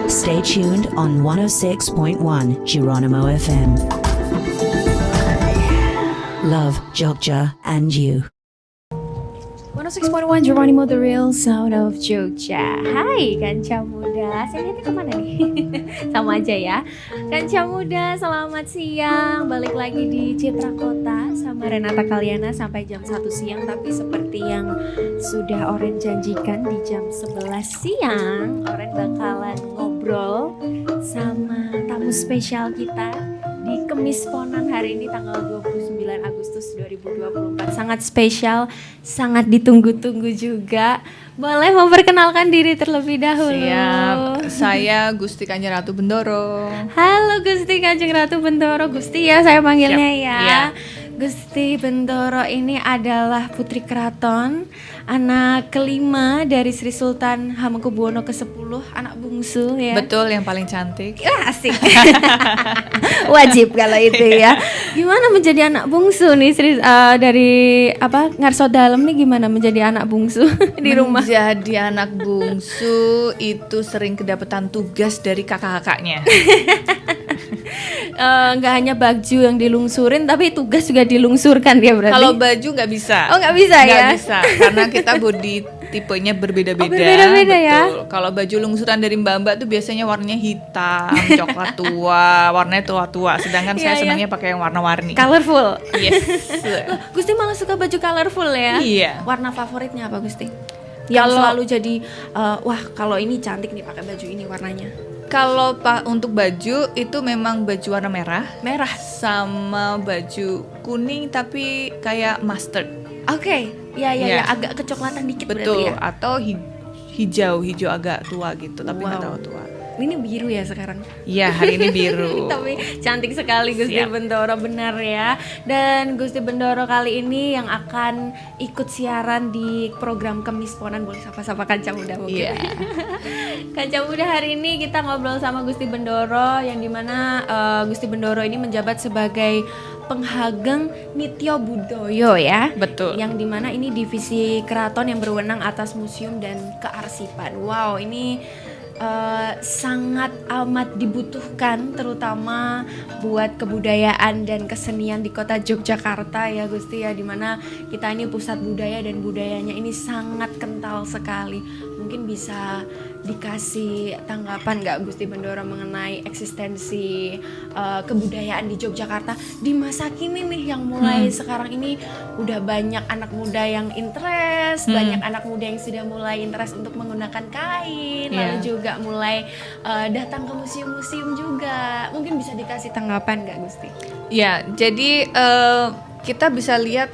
Stay tuned on 106.1 Geronimo FM. Love Jogja and you. 106.1 Geronimo, the real sound of Jogja. Hai Kanca Muda, saya lihatnya kemana nih? Sama aja ya. Kanca Muda, selamat siang. Balik lagi di Citra Kota sama Renata Kaliana sampai jam 1 siang. Tapi seperti yang sudah Oren janjikan, di jam 11 siang Oren bakalan ngobrol sama tamu spesial kita di Kemis Ponan hari ini tanggal 29 Agustus 2024. Sangat spesial, sangat ditunggu-tunggu juga. Boleh memperkenalkan diri terlebih dahulu? Siap, saya Gusti Kanjeng Ratu Bendoro. Halo Gusti Kanjeng Ratu Bendoro. Gusti ya saya panggilnya. Siap. Ya Iya. Gusti Bendoro ini adalah putri keraton, anak kelima dari Sri Sultan Hamengkubuwono ke-10, anak bungsu ya. Betul, yang paling cantik. Wah, asik. Wajib kalau itu ya. Gimana menjadi anak bungsu nih dari Ngarso Dalem nih, gimana menjadi anak bungsu di rumah? Menjadi anak bungsu itu sering kedapetan tugas dari kakak-kakaknya. Nggak hanya baju yang dilungsurin, tapi tugas juga dilungsurkan ya berarti. Kalau baju nggak bisa. Oh, nggak bisa ya? Nggak bisa, karena kita body tipenya berbeda-beda. Oh, berbeda-beda ya? Betul. Kalau baju lungsuran dari mbak-mbak tuh biasanya warnanya hitam, coklat tua, warnanya tua-tua. Sedangkan saya senangnya pakai yang warna-warni. Colorful. Yes. Loh, Gusti malah suka baju colorful ya? Iya. Warna favoritnya apa Gusti? Yang selalu jadi wah kalau ini cantik nih pakai baju ini warnanya. Kalau untuk baju itu memang baju warna merah Merah. sama baju kuning tapi kayak mustard. Oke. Ya, Iya. agak kecoklatan dikit Betul, berarti ya. atau hijau agak tua gitu, tapi nggak tahu tua. Ini biru ya sekarang. Iya, hari ini biru. Tapi cantik sekali Gusti Siap. Bendoro, benar ya. Dan Gusti Bendoro kali ini yang akan ikut siaran di program Kemis Ponan. Boleh sapa-sapa Kanca Muda mungkin. Iya. Kanca Muda, hari ini kita ngobrol sama Gusti Bendoro, yang dimana Gusti Bendoro ini menjabat sebagai penghageng Nityo Budoyo ya. Betul. Yang dimana ini divisi keraton yang berwenang atas museum dan kearsipan. Wow, ini sangat amat dibutuhkan, terutama buat kebudayaan dan kesenian di kota Yogyakarta ya Gusti ya, dimana kita ini pusat budaya dan budayanya ini sangat kental sekali. Mungkin bisa dikasih tanggapan nggak Gusti Bendoro mengenai eksistensi kebudayaan di Yogyakarta di masa kini nih, yang mulai sekarang ini udah banyak anak muda yang interest, banyak anak muda yang sudah mulai interest untuk menggunakan kain, lalu juga mulai datang ke museum-museum juga. Mungkin bisa dikasih tanggapan nggak Gusti? Ya, jadi kita bisa lihat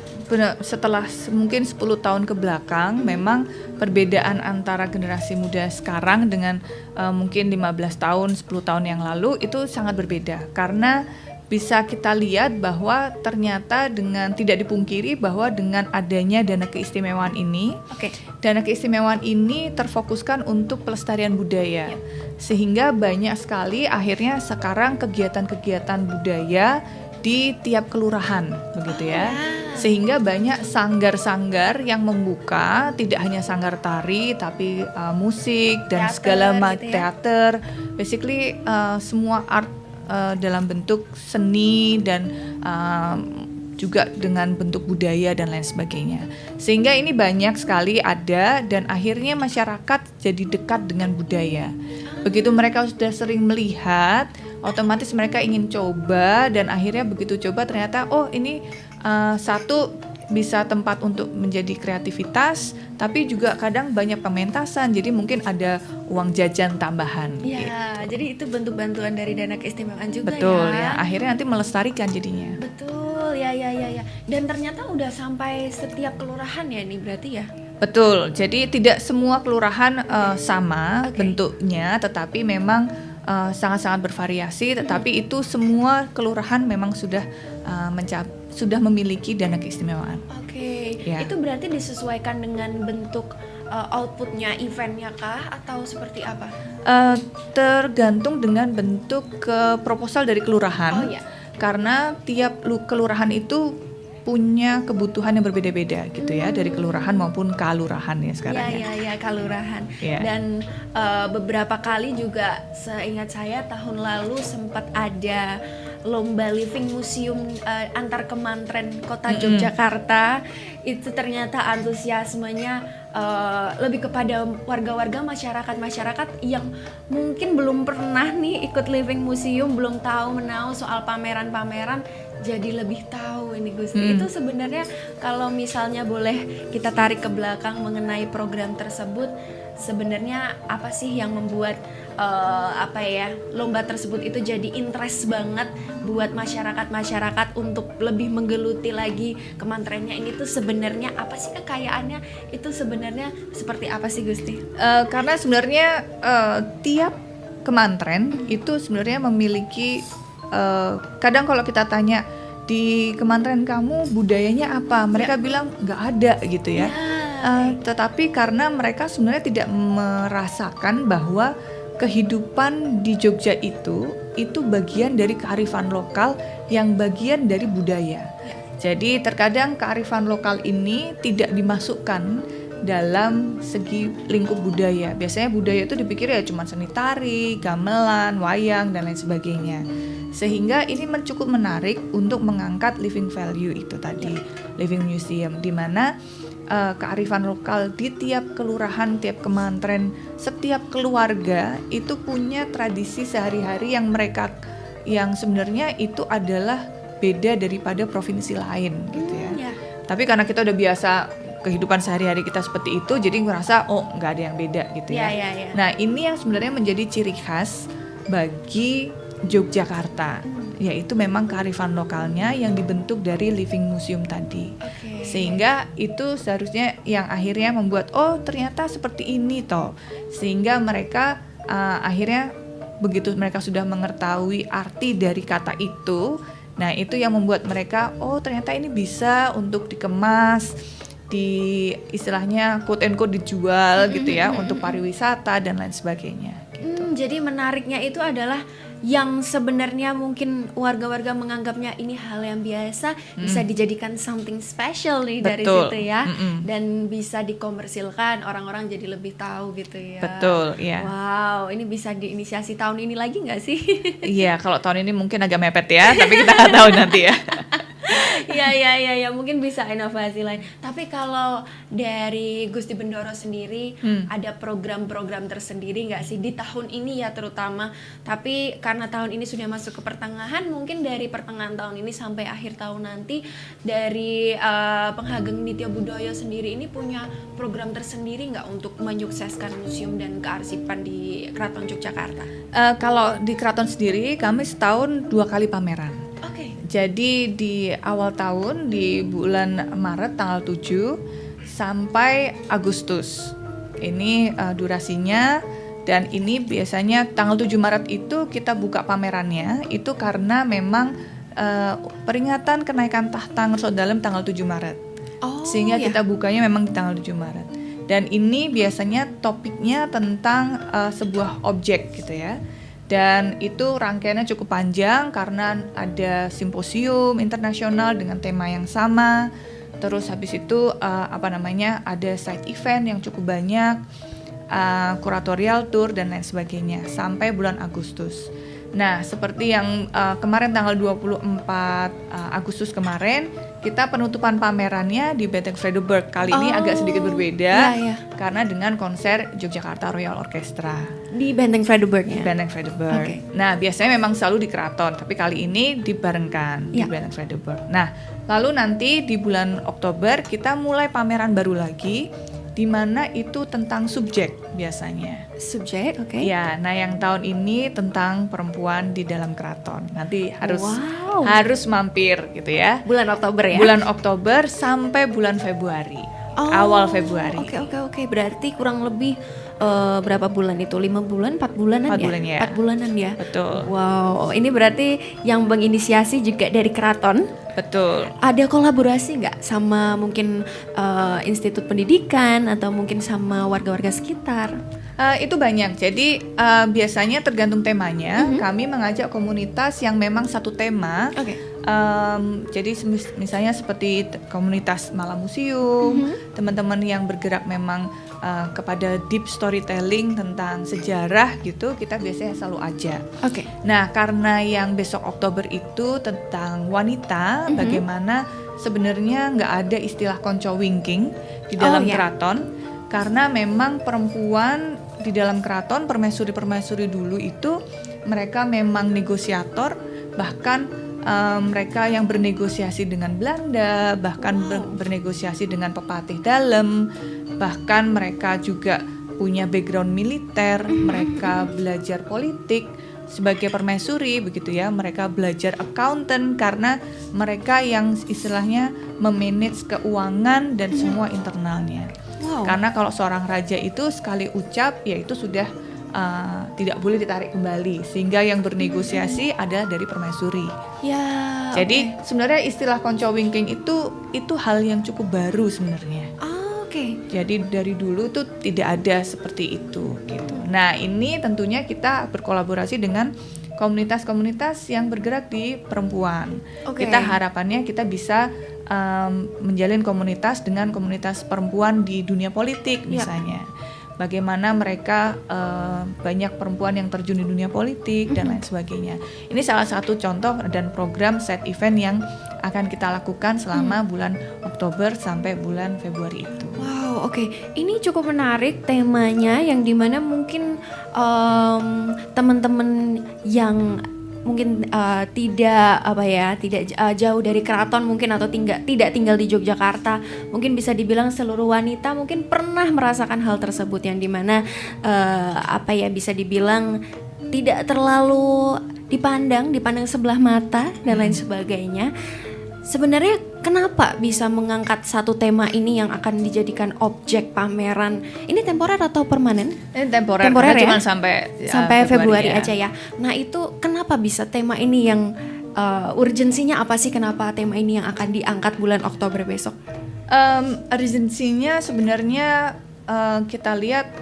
setelah mungkin 10 tahun ke belakang, memang perbedaan antara generasi muda sekarang dengan mungkin 15 tahun, 10 tahun yang lalu itu sangat berbeda. Karena bisa kita lihat bahwa ternyata tidak dipungkiri bahwa dengan adanya dana keistimewaan ini, dana keistimewaan ini terfokuskan untuk pelestarian budaya. Sehingga banyak sekali akhirnya sekarang kegiatan-kegiatan budaya di tiap kelurahan, begitu ya. Sehingga banyak sanggar-sanggar yang membuka, tidak hanya sanggar tari tapi musik dan Teater, segala macam gitu ya. teater, basically semua art dalam bentuk seni dan juga dengan bentuk budaya dan lain sebagainya. Sehingga ini banyak sekali ada, dan akhirnya masyarakat jadi dekat dengan budaya. Begitu mereka sudah sering melihat, otomatis mereka ingin coba, dan akhirnya begitu coba ternyata ini satu bisa tempat untuk menjadi kreativitas, tapi juga kadang banyak pementasan, jadi mungkin ada uang jajan tambahan. Iya, gitu. jadi itu bentuk bantuan dari dana keistimewaan juga. Betul ya. ya, akhirnya nanti melestarikan jadinya. Betul, ya. Dan ternyata udah sampai setiap kelurahan ya ini berarti ya? Betul, jadi tidak semua kelurahan sama bentuknya, tetapi memang sangat-sangat bervariasi. Tetapi itu semua kelurahan memang sudah memiliki dana keistimewaan. Ya. Itu berarti disesuaikan dengan bentuk outputnya, eventnya kah, atau seperti apa? Tergantung dengan bentuk proposal dari kelurahan. Oh ya. Karena tiap kelurahan itu punya kebutuhan yang berbeda-beda gitu ya, dari kelurahan maupun kalurahan ya sekarang ya. Iya, kalurahan. Iya. Dan beberapa kali juga seingat saya tahun lalu sempat ada lomba living museum antar kemantren Kota Yogyakarta. Itu ternyata antusiasmenya lebih kepada warga-warga masyarakat yang mungkin belum pernah nih ikut living museum, belum tahu menahu soal pameran-pameran, jadi lebih tahu ini Gusti. Itu sebenarnya kalau misalnya boleh kita tarik ke belakang mengenai program tersebut, sebenarnya apa sih yang membuat lomba tersebut itu jadi interest banget buat masyarakat untuk lebih menggeluti lagi kemantrennya ini tuh sebenarnya apa sih kekayaannya, itu sebenarnya seperti apa sih Gusti? Karena sebenarnya tiap kemantren itu sebenarnya memiliki kadang kalau kita tanya di kemantren kamu budayanya apa, mereka bilang nggak ada gitu ya. Tetapi karena mereka sebenarnya tidak merasakan bahwa kehidupan di Jogja itu bagian dari kearifan lokal yang bagian dari budaya. Jadi terkadang kearifan lokal ini tidak dimasukkan dalam segi lingkup budaya. Biasanya budaya itu dipikir ya cuma seni tari, gamelan, wayang dan lain sebagainya. Sehingga ini cukup menarik untuk mengangkat living value itu tadi, living museum, di mana kearifan lokal di tiap kelurahan, tiap kemantren, setiap keluarga itu punya tradisi sehari-hari yang sebenarnya itu adalah beda daripada provinsi lain gitu ya. Tapi karena kita udah biasa kehidupan sehari-hari kita seperti itu, jadi ngerasa nggak ada yang beda gitu ya. Nah ini yang sebenarnya menjadi ciri khas bagi Yogyakarta, yaitu memang kearifan lokalnya yang dibentuk dari living museum tadi. Sehingga itu seharusnya yang akhirnya membuat ternyata seperti ini toh, sehingga mereka akhirnya begitu mereka sudah mengetahui arti dari kata itu, nah itu yang membuat mereka ternyata ini bisa untuk dikemas, di istilahnya quote and quote dijual gitu ya, untuk pariwisata dan lain sebagainya gitu. Jadi menariknya itu adalah yang sebenarnya mungkin warga-warga menganggapnya ini hal yang biasa, bisa dijadikan something special nih dari situ ya. Dan bisa dikomersilkan, orang-orang jadi lebih tahu gitu ya. Betul, iya. Wow, ini bisa diinisiasi tahun ini lagi nggak sih? Iya, kalau tahun ini mungkin agak mepet ya, tapi kita nggak tahu nanti ya. Iya, mungkin bisa inovasi lain. Tapi kalau dari Gusti Bendoro sendiri, ada program-program tersendiri nggak sih di tahun ini ya terutama? Tapi karena tahun ini sudah masuk ke pertengahan, mungkin dari pertengahan tahun ini sampai akhir tahun nanti, dari Penghageng Nitya Budaya sendiri ini punya program tersendiri nggak untuk menyukseskan museum dan kearsipan di Keraton Yogyakarta? Kalau di Keraton sendiri, kami setahun 2 kali pameran. Jadi di awal tahun di bulan Maret tanggal 7 sampai Agustus. Ini durasinya, dan ini biasanya tanggal 7 Maret itu kita buka pamerannya itu karena memang peringatan kenaikan tahta Ngerso Dalem tanggal 7 Maret. Sehingga kita bukanya memang di tanggal 7 Maret. Dan ini biasanya topiknya tentang sebuah objek gitu ya. Dan itu rangkaiannya cukup panjang karena ada simposium internasional dengan tema yang sama. Terus habis itu ada side event yang cukup banyak, kuratorial tour dan lain sebagainya sampai bulan Agustus. Nah, seperti yang kemarin tanggal 24 Agustus kemarin, kita penutupan pamerannya di Benteng Vredenburg. Kali ini agak sedikit berbeda karena dengan konser Yogyakarta Royal Orchestra. Di Benteng Vredenburg ya? Benteng Vredenburg. Nah, biasanya memang selalu di Keraton, tapi kali ini dibarengkan di Benteng Vredenburg. Nah, lalu nanti di bulan Oktober kita mulai pameran baru lagi, di mana itu tentang subjek biasanya. Subjek, oke. Ya, nah yang tahun ini tentang perempuan di dalam keraton. Nanti harus mampir gitu ya. Bulan Oktober ya? Bulan Oktober sampai bulan Februari. Awal Februari. Oke. Berarti kurang lebih berapa bulan itu? 5 bulan, 4 bulanan 4 bulan ya? 4 bulanan ya? Betul. Wow, ini berarti yang menginisiasi juga dari keraton? Betul. Ada kolaborasi nggak sama mungkin institut pendidikan atau mungkin sama warga-warga sekitar? Itu banyak. Jadi biasanya tergantung temanya. Kami mengajak komunitas yang memang satu tema Jadi misalnya seperti komunitas Malam Museum, teman-teman yang bergerak memang kepada deep storytelling tentang sejarah gitu, kita biasanya selalu ajak. Oke. Nah, karena yang besok Oktober itu tentang wanita, bagaimana sebenarnya nggak ada istilah konco winking di dalam keraton, karena memang perempuan di dalam keraton, permaisuri-permaisuri dulu itu mereka memang negosiator, bahkan mereka yang bernegosiasi dengan Belanda, bahkan bernegosiasi dengan pepatih dalam, bahkan mereka juga punya background militer, mereka belajar politik sebagai permaisuri begitu ya, mereka belajar accountant karena mereka yang istilahnya memanage keuangan dan semua internalnya. Karena kalau seorang raja itu sekali ucap ya itu sudah tidak boleh ditarik kembali, sehingga yang bernegosiasi adalah dari permaisuri. Ya. Jadi sebenarnya istilah konco winking itu hal yang cukup baru sebenarnya. Oke. Jadi dari dulu tuh tidak ada seperti itu gitu. Nah, ini tentunya kita berkolaborasi dengan komunitas-komunitas yang bergerak di perempuan. Kita harapannya kita bisa menjalin komunitas dengan komunitas perempuan di dunia politik misalnya. Bagaimana mereka banyak perempuan yang terjun di dunia politik dan lain sebagainya. Ini salah satu contoh dan program set event yang akan kita lakukan selama bulan Oktober sampai bulan Februari itu. Wow, oke. Ini cukup menarik temanya, yang dimana mungkin teman-teman yang mungkin tidak jauh dari keraton mungkin, atau tidak tinggal di Yogyakarta, mungkin bisa dibilang seluruh wanita mungkin pernah merasakan hal tersebut, yang dimana bisa dibilang tidak terlalu dipandang sebelah mata dan lain sebagainya. Sebenarnya kenapa bisa mengangkat satu tema ini yang akan dijadikan objek pameran? Ini temporer atau permanen? Ini temporer ya? Cuma sampai Februari aja ya. Nah, itu kenapa bisa tema ini yang urgensinya apa sih? Kenapa tema ini yang akan diangkat bulan Oktober besok? Urgensinya sebenarnya kita lihat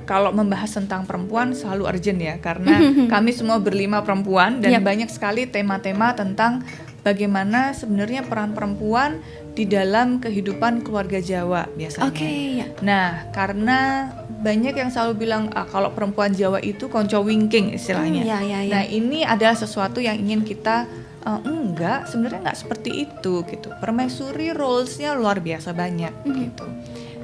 kalau membahas tentang perempuan selalu urgent ya, karena kami semua berlima perempuan dan banyak sekali tema-tema tentang bagaimana sebenarnya peran perempuan di dalam kehidupan keluarga Jawa biasanya. Nah, karena banyak yang selalu bilang kalau perempuan Jawa itu konco winking istilahnya. Nah, ini adalah sesuatu yang ingin kita sebenarnya nggak seperti itu gitu. Permaisuri roles-nya luar biasa banyak gitu.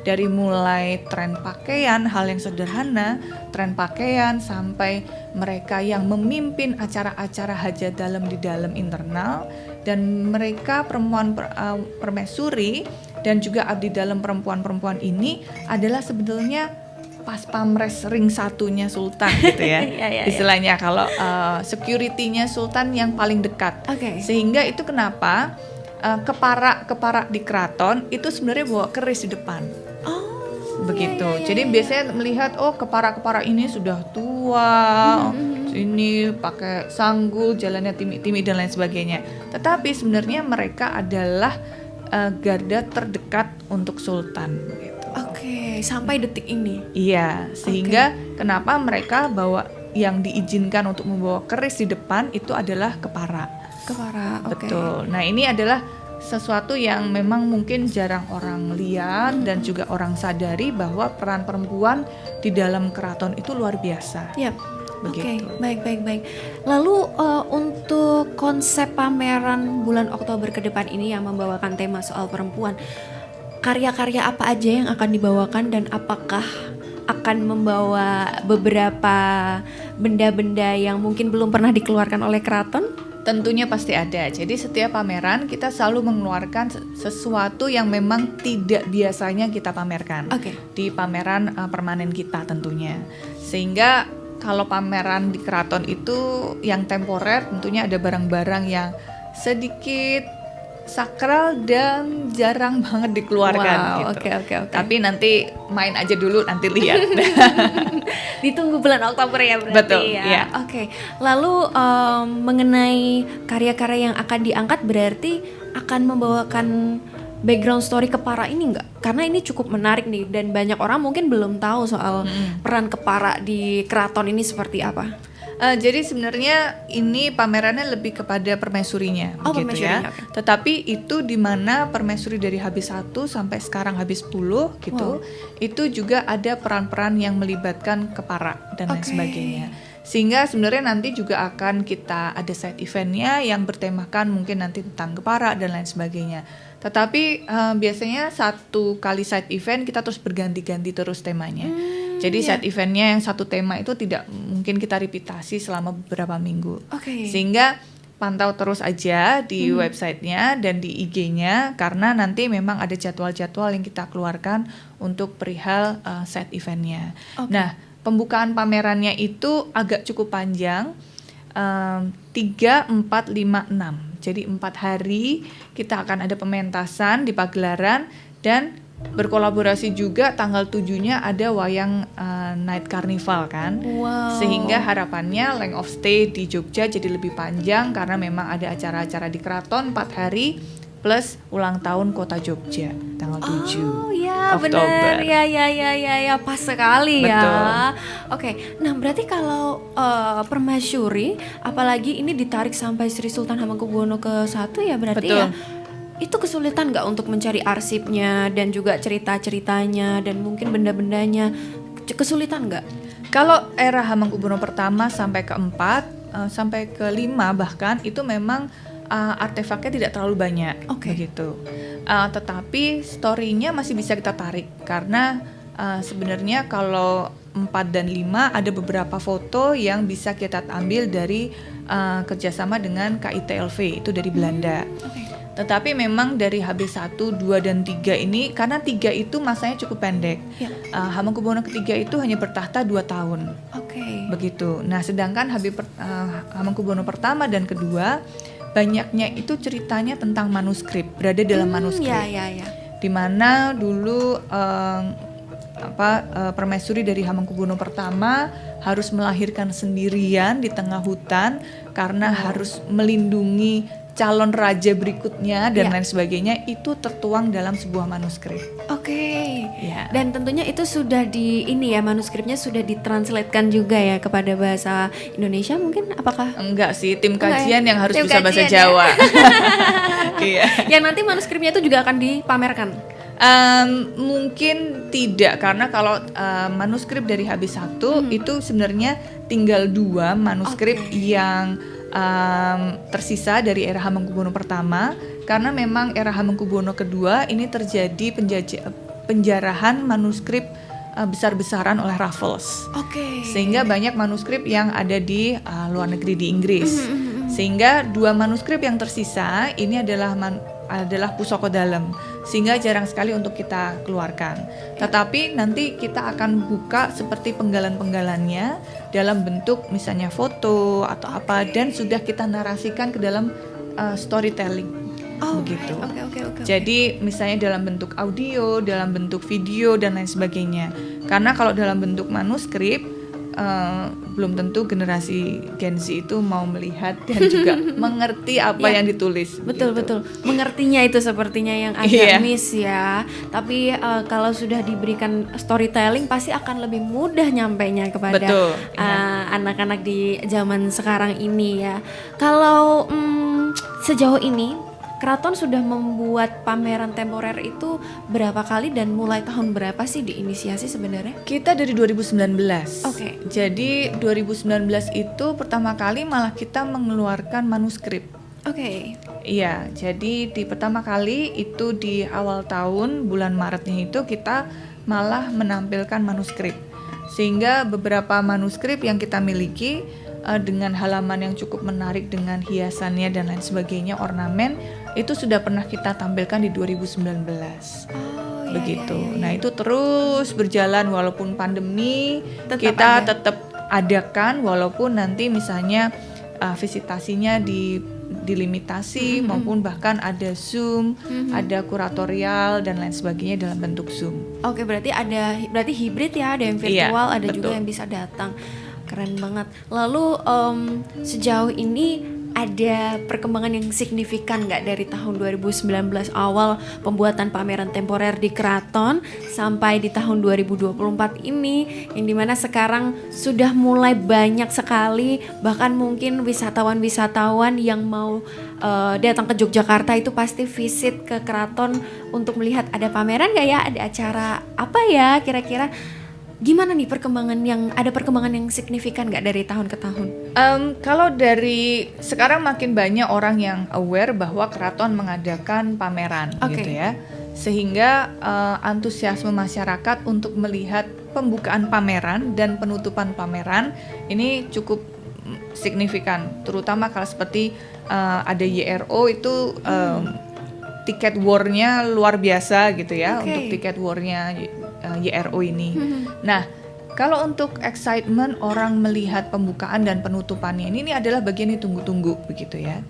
Dari mulai tren pakaian, hal yang sederhana, tren pakaian, sampai mereka yang memimpin acara-acara hajat dalam di dalam internal, dan mereka perempuan permaisuri dan juga abdi dalam perempuan-perempuan ini adalah sebetulnya pas pamres ring satunya Sultan gitu ya. Istilahnya kalau security-nya Sultan yang paling dekat. Sehingga itu kenapa keparak di keraton itu sebenarnya bawa keris di depan. Begitu. Jadi biasanya melihat keparak-keparak ini sudah tua, ini pakai sanggul, jalannya timik-timik dan lain sebagainya. Tetapi sebenarnya mereka adalah garda terdekat untuk Sultan begitu. Sampai detik ini. Iya, sehingga kenapa mereka bawa yang diizinkan untuk membawa keris di depan itu adalah keparak. Betul. Nah, ini adalah sesuatu yang memang mungkin jarang orang lihat dan juga orang sadari bahwa peran perempuan di dalam keraton itu luar biasa. Begitu. Baik. Lalu untuk konsep pameran bulan Oktober ke depan ini yang membawakan tema soal perempuan, karya-karya apa aja yang akan dibawakan, dan apakah akan membawa beberapa benda-benda yang mungkin belum pernah dikeluarkan oleh keraton? Tentunya pasti ada. Jadi setiap pameran kita selalu mengeluarkan sesuatu yang memang tidak biasanya kita pamerkan di pameran permanen kita tentunya. Sehingga kalau pameran di keraton itu yang temporer tentunya ada barang-barang yang sedikit sakral dan jarang banget dikeluarkan gitu. Tapi nanti main aja dulu, nanti lihat. Ditunggu bulan Oktober ya berarti. Betul, ya. Lalu mengenai karya-karya yang akan diangkat, berarti akan membawakan background story kepara ini enggak? Karena ini cukup menarik nih, dan banyak orang mungkin belum tahu soal peran kepara di keraton ini seperti apa. Jadi sebenarnya ini pamerannya lebih kepada permaisurinya, Oh, begitu ya. permaisurinya, oke. Tetapi itu di mana permaisuri dari H1 sampai sekarang H10 gitu, itu juga ada peran-peran yang melibatkan kepara dan lain Oke. sebagainya. Sehingga sebenarnya nanti juga akan kita ada side eventnya yang bertemakan mungkin nanti tentang kepara dan lain sebagainya. Tetapi biasanya satu kali side event kita terus berganti-ganti terus temanya. Jadi side eventnya yang satu tema itu tidak mungkin kita repetisi selama beberapa minggu. Oke. Sehingga pantau terus aja di websitenya dan di IG-nya karena nanti memang ada jadwal-jadwal yang kita keluarkan untuk perihal side eventnya. Oke. Nah, pembukaan pamerannya itu agak cukup panjang, 3, 4, 5, 6. Jadi 4 hari kita akan ada pementasan di pagelaran dan berkolaborasi juga tanggal 7-nya ada wayang Night Carnival kan. Wow. Sehingga harapannya length of stay di Jogja jadi lebih panjang karena memang ada acara-acara di keraton 4 hari plus ulang tahun Kota Jogja tanggal 7 Oh ya Oktober. benar ya pas sekali Betul. ya. Oke, nah berarti kalau permaisuri, apalagi ini ditarik sampai Sri Sultan Hamengkubuwono ke-1 ya berarti Betul. ya. Itu kesulitan nggak untuk mencari arsipnya dan juga cerita-ceritanya dan mungkin benda-bendanya, kesulitan nggak? Kalau era Hamengkubuwono pertama sampai ke-4 sampai ke-5 bahkan itu memang artefaknya tidak terlalu banyak Oke. begitu. Tetapi story-nya masih bisa kita tarik karena sebenarnya kalau 4 dan 5 ada beberapa foto yang bisa kita ambil dari kerjasama dengan KITLV itu dari Belanda. Oke. Tetapi memang dari HB1, 2, dan 3 ini karena 3 itu masanya cukup pendek. Ya. Hamengkubuwono ketiga itu hanya bertahta 2 tahun. Oke. Begitu. Nah, sedangkan Hamengkubuwono pertama dan kedua banyaknya itu ceritanya tentang manuskrip, berada dalam manuskrip. Ya. Di mana dulu permaisuri dari Hamengkubuwono pertama harus melahirkan sendirian di tengah hutan karena harus melindungi calon raja berikutnya dan Ya. lain sebagainya, itu tertuang dalam sebuah manuskrip. Oke. Ya. Dan tentunya itu sudah manuskripnya sudah ditranslatekan juga ya kepada bahasa Indonesia mungkin, apakah? Enggak sih, tim Enggak ya? kajian yang harus Tim bisa bahasa kajian ya? Jawa. Iya. Yang nanti manuskripnya itu juga akan dipamerkan. Mungkin tidak karena kalau manuskrip dari HB1 itu sebenarnya tinggal 2 manuskrip Oke. yang tersisa dari era Hamengkubuwono pertama karena memang era Hamengkubuwono kedua ini terjadi penjarahan manuskrip besar-besaran oleh Raffles. Oke. Sehingga banyak manuskrip yang ada di luar negeri di Inggris. Sehingga 2 manuskrip yang tersisa ini adalah pusaka dalam. Sehingga jarang sekali untuk kita keluarkan. Tetapi nanti kita akan buka seperti penggalan-penggalannya dalam bentuk misalnya foto atau apa dan sudah kita narasikan ke dalam storytelling. Begitu. Oke. Jadi misalnya dalam bentuk audio, dalam bentuk video dan lain sebagainya. Karena kalau dalam bentuk manuskrip belum tentu generasi Gen Z itu mau melihat dan juga mengerti apa Ya. yang ditulis. Betul. begitu. Mengertinya itu sepertinya yang agak Iya. miss ya. Tapi kalau sudah diberikan storytelling pasti akan lebih mudah nyampainya kepada Betul, iya. anak-anak di zaman sekarang ini ya. Kalau sejauh ini Keraton sudah membuat pameran temporer itu berapa kali dan mulai tahun berapa sih diinisiasi sebenarnya? Kita dari 2019. Oke. Jadi 2019 itu pertama kali malah kita mengeluarkan manuskrip. Oke. Iya, jadi di pertama kali itu di awal tahun bulan Maretnya itu kita malah menampilkan manuskrip. Sehingga beberapa manuskrip yang kita miliki dengan halaman yang cukup menarik dengan hiasannya dan lain sebagainya, ornamen itu sudah pernah kita tampilkan di 2019. Oh, Begitu. ya. Nah, itu terus berjalan walaupun pandemi, Tetap kita ada. tetap adakan walaupun nanti misalnya visitasinya dilimitasi maupun bahkan ada Zoom, ada kuratorial dan lain sebagainya dalam bentuk Zoom. Oke, berarti hibrid ya, ada yang Iya, virtual, ada betul. juga yang bisa datang. Keren banget. Lalu sejauh ini ada perkembangan yang signifikan nggak dari tahun 2019 awal pembuatan pameran temporer di Keraton sampai di tahun 2024 ini, yang dimana sekarang sudah mulai banyak sekali bahkan mungkin wisatawan-wisatawan yang mau datang ke Yogyakarta itu pasti visit ke Keraton untuk melihat ada pameran nggak ya, ada acara apa ya kira-kira. Gimana nih ada perkembangan yang signifikan nggak dari tahun ke tahun? Kalau dari sekarang makin banyak orang yang aware bahwa Keraton mengadakan pameran, gitu ya, sehingga antusiasme masyarakat untuk melihat pembukaan pameran dan penutupan pameran ini cukup signifikan, terutama kalau seperti ada YRO itu tiket war-nya luar biasa gitu ya, untuk tiket war-nya YRO ini. Nah, kalau untuk excitement orang melihat pembukaan dan penutupannya ini adalah bagian yang ditunggu-tunggu begitu ya.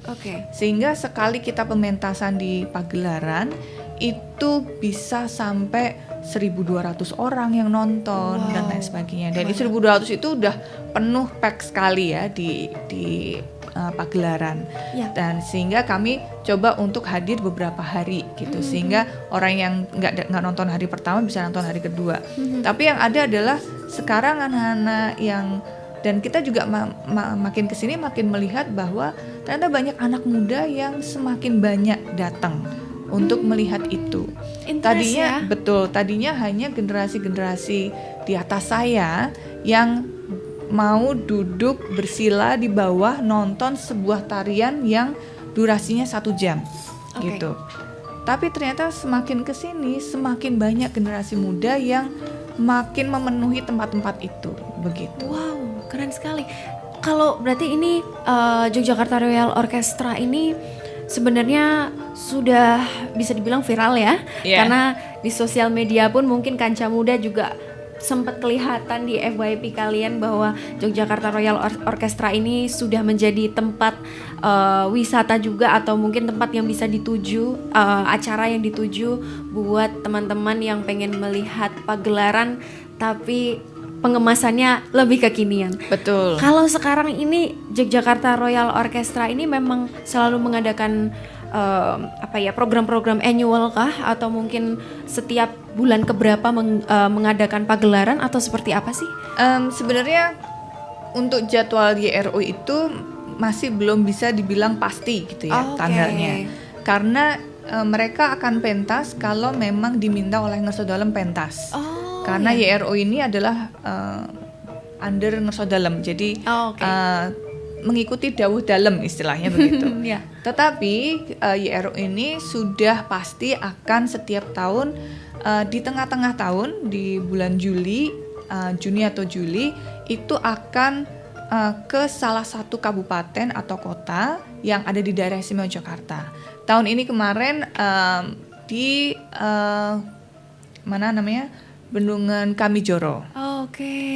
Sehingga sekali kita pementasan di pagelaran itu bisa sampai 1.200 orang yang nonton dan lain sebagainya. Dan 1.200 itu udah penuh pack sekali ya di pagelaran. Dan sehingga kami coba untuk hadir beberapa hari gitu, sehingga orang yang nggak nonton hari pertama bisa nonton hari kedua. Tapi yang ada adalah sekarang anak-anak yang, dan kita juga makin kesini makin melihat bahwa ternyata banyak anak muda yang semakin banyak datang untuk melihat itu. Tadinya hanya generasi-generasi di atas saya yang mau duduk bersila di bawah nonton sebuah tarian yang durasinya 1 jam gitu. Tapi ternyata semakin kesini semakin banyak generasi muda yang makin memenuhi tempat-tempat itu begitu. Wow, keren sekali. Kalau berarti ini Yogyakarta Royal Orchestra ini sebenarnya sudah bisa dibilang viral ya, karena di sosial media pun mungkin kancah muda juga sempat kelihatan di FYP kalian bahwa Yogyakarta Royal Orchestra ini sudah menjadi tempat wisata juga, atau mungkin tempat yang bisa dituju, acara yang dituju buat teman-teman yang pengen melihat pagelaran tapi pengemasannya lebih kekinian. Betul. Kalau sekarang ini Yogyakarta Royal Orchestra ini memang selalu mengadakan program-program annual kah, atau mungkin setiap bulan keberapa mengadakan pagelaran, atau seperti apa sih? Sebenarnya untuk jadwal YRO itu masih belum bisa dibilang pasti gitu ya tanggalnya, karena mereka akan pentas kalau memang diminta oleh Ngersodalem pentas. Karena YRO ini adalah under Ngersodalem, jadi mengikuti dawuh dalem istilahnya begitu. Tetapi YRO ini sudah pasti akan setiap tahun di tengah-tengah tahun di bulan Juni atau Juli itu akan ke salah satu kabupaten atau kota yang ada di daerah istimewa Jakarta. Tahun ini kemarin di Bendungan Kamijoro.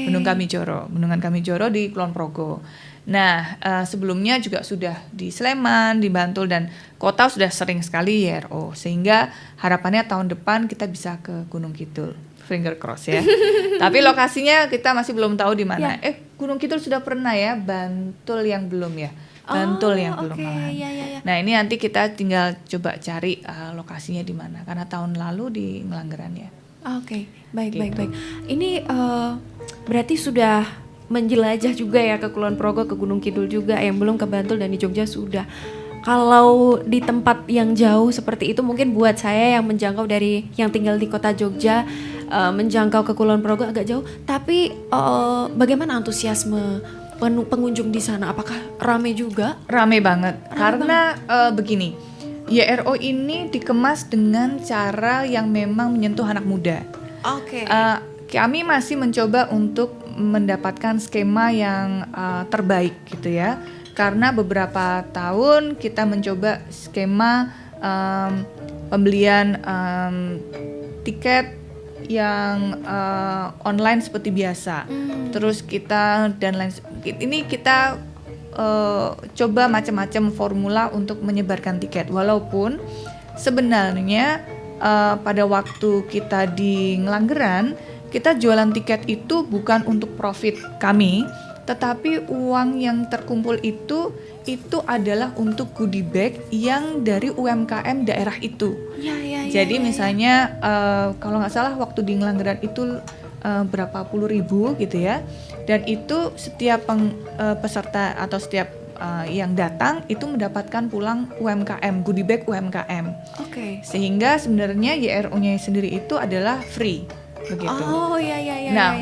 Bendungan Kamijoro di Kulon Progo. Nah, sebelumnya juga sudah di Sleman, di Bantul, dan kota sudah sering sekali YRO, sehingga harapannya tahun depan kita bisa ke Gunung Kidul. Finger cross ya. Tapi lokasinya kita masih belum tahu di mana. Gunung Kidul sudah pernah ya, Bantul yang belum ya. Belum malahan. Nah, ini nanti kita tinggal coba cari lokasinya di mana, karena tahun lalu di Ngelanggeran ya. Baik. Ini berarti sudah menjelajah juga ya ke Kulon Progo, ke Gunung Kidul juga, yang belum ke Bantul dan di Jogja sudah. Kalau di tempat yang jauh seperti itu, mungkin buat saya yang menjangkau dari yang tinggal di kota Jogja, menjangkau ke Kulon Progo agak jauh. Tapi bagaimana antusiasme pengunjung di sana? Apakah ramai juga? Ramai banget. Karena begini, YRO ini dikemas dengan cara yang memang menyentuh anak muda. Kami masih mencoba untuk mendapatkan skema yang terbaik gitu ya, karena beberapa tahun kita mencoba skema pembelian tiket yang online seperti biasa. Terus kita coba macam-macam formula untuk menyebarkan tiket, walaupun sebenarnya pada waktu kita di Ngelanggeran kita jualan tiket itu bukan untuk profit kami, tetapi uang yang terkumpul itu adalah untuk goodie bag yang dari UMKM daerah itu. Jadi misalnya kalau nggak salah waktu di Ngelanggeran itu berapa puluh ribu gitu ya, dan itu setiap peserta atau setiap yang datang itu mendapatkan pulang UMKM, goodie bag UMKM. Sehingga sebenarnya YRO-nya sendiri itu adalah free. Begitu.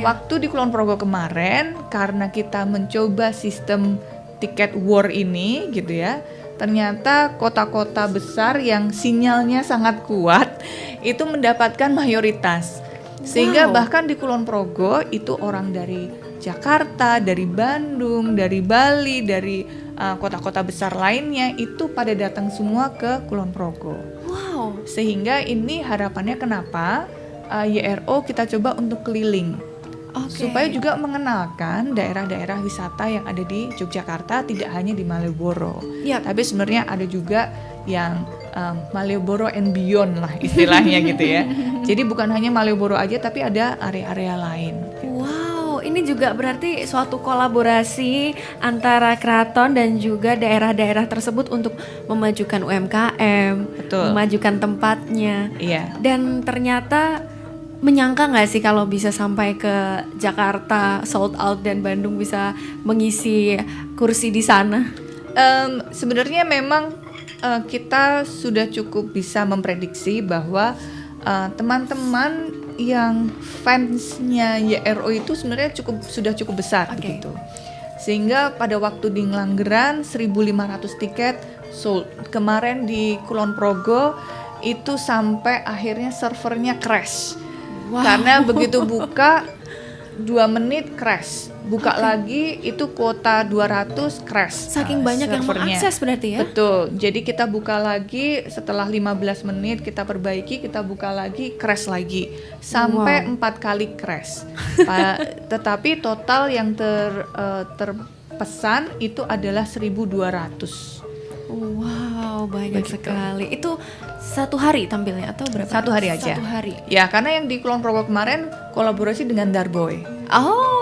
Waktu di Kulon Progo kemarin karena kita mencoba sistem tiket war ini gitu ya, ternyata kota-kota besar yang sinyalnya sangat kuat itu mendapatkan mayoritas. Sehingga bahkan di Kulon Progo itu orang dari Jakarta, dari Bandung, dari Bali, dari kota-kota besar lainnya itu pada datang semua ke Kulon Progo. Sehingga ini harapannya kenapa YRO kita coba untuk keliling supaya juga mengenalkan daerah-daerah wisata yang ada di Yogyakarta, tidak hanya di Malioboro, tapi sebenarnya ada juga yang Malioboro and beyond lah istilahnya gitu ya. Jadi bukan hanya Malioboro aja, tapi ada area-area lain. Ini juga berarti suatu kolaborasi antara keraton dan juga daerah-daerah tersebut untuk memajukan UMKM, memajukan tempatnya. Dan ternyata menyangka nggak sih kalau bisa sampai ke Jakarta sold out dan Bandung bisa mengisi kursi di sana? Sebenarnya memang kita sudah cukup bisa memprediksi bahwa teman-teman yang fansnya YRO itu sebenarnya sudah cukup besar begitu. Sehingga pada waktu di Ngelanggeran 1.500 tiket sold. Kemarin di Kulon Progo itu sampai akhirnya servernya crash. Karena begitu buka 2 menit crash. Buka lagi itu kuota 200 crash. Saking banyak yang mengakses berarti ya? Betul. Jadi kita buka lagi setelah 15 menit kita perbaiki, kita buka lagi, crash lagi. Sampai 4 kali crash. Tetapi total yang terpesan itu adalah 1.200. Banyak sekali. Itu 1 hari tampilnya atau berapa? 1 hari aja. 1 hari. Ya, karena yang di Kulon Progo kemarin kolaborasi dengan Darboy.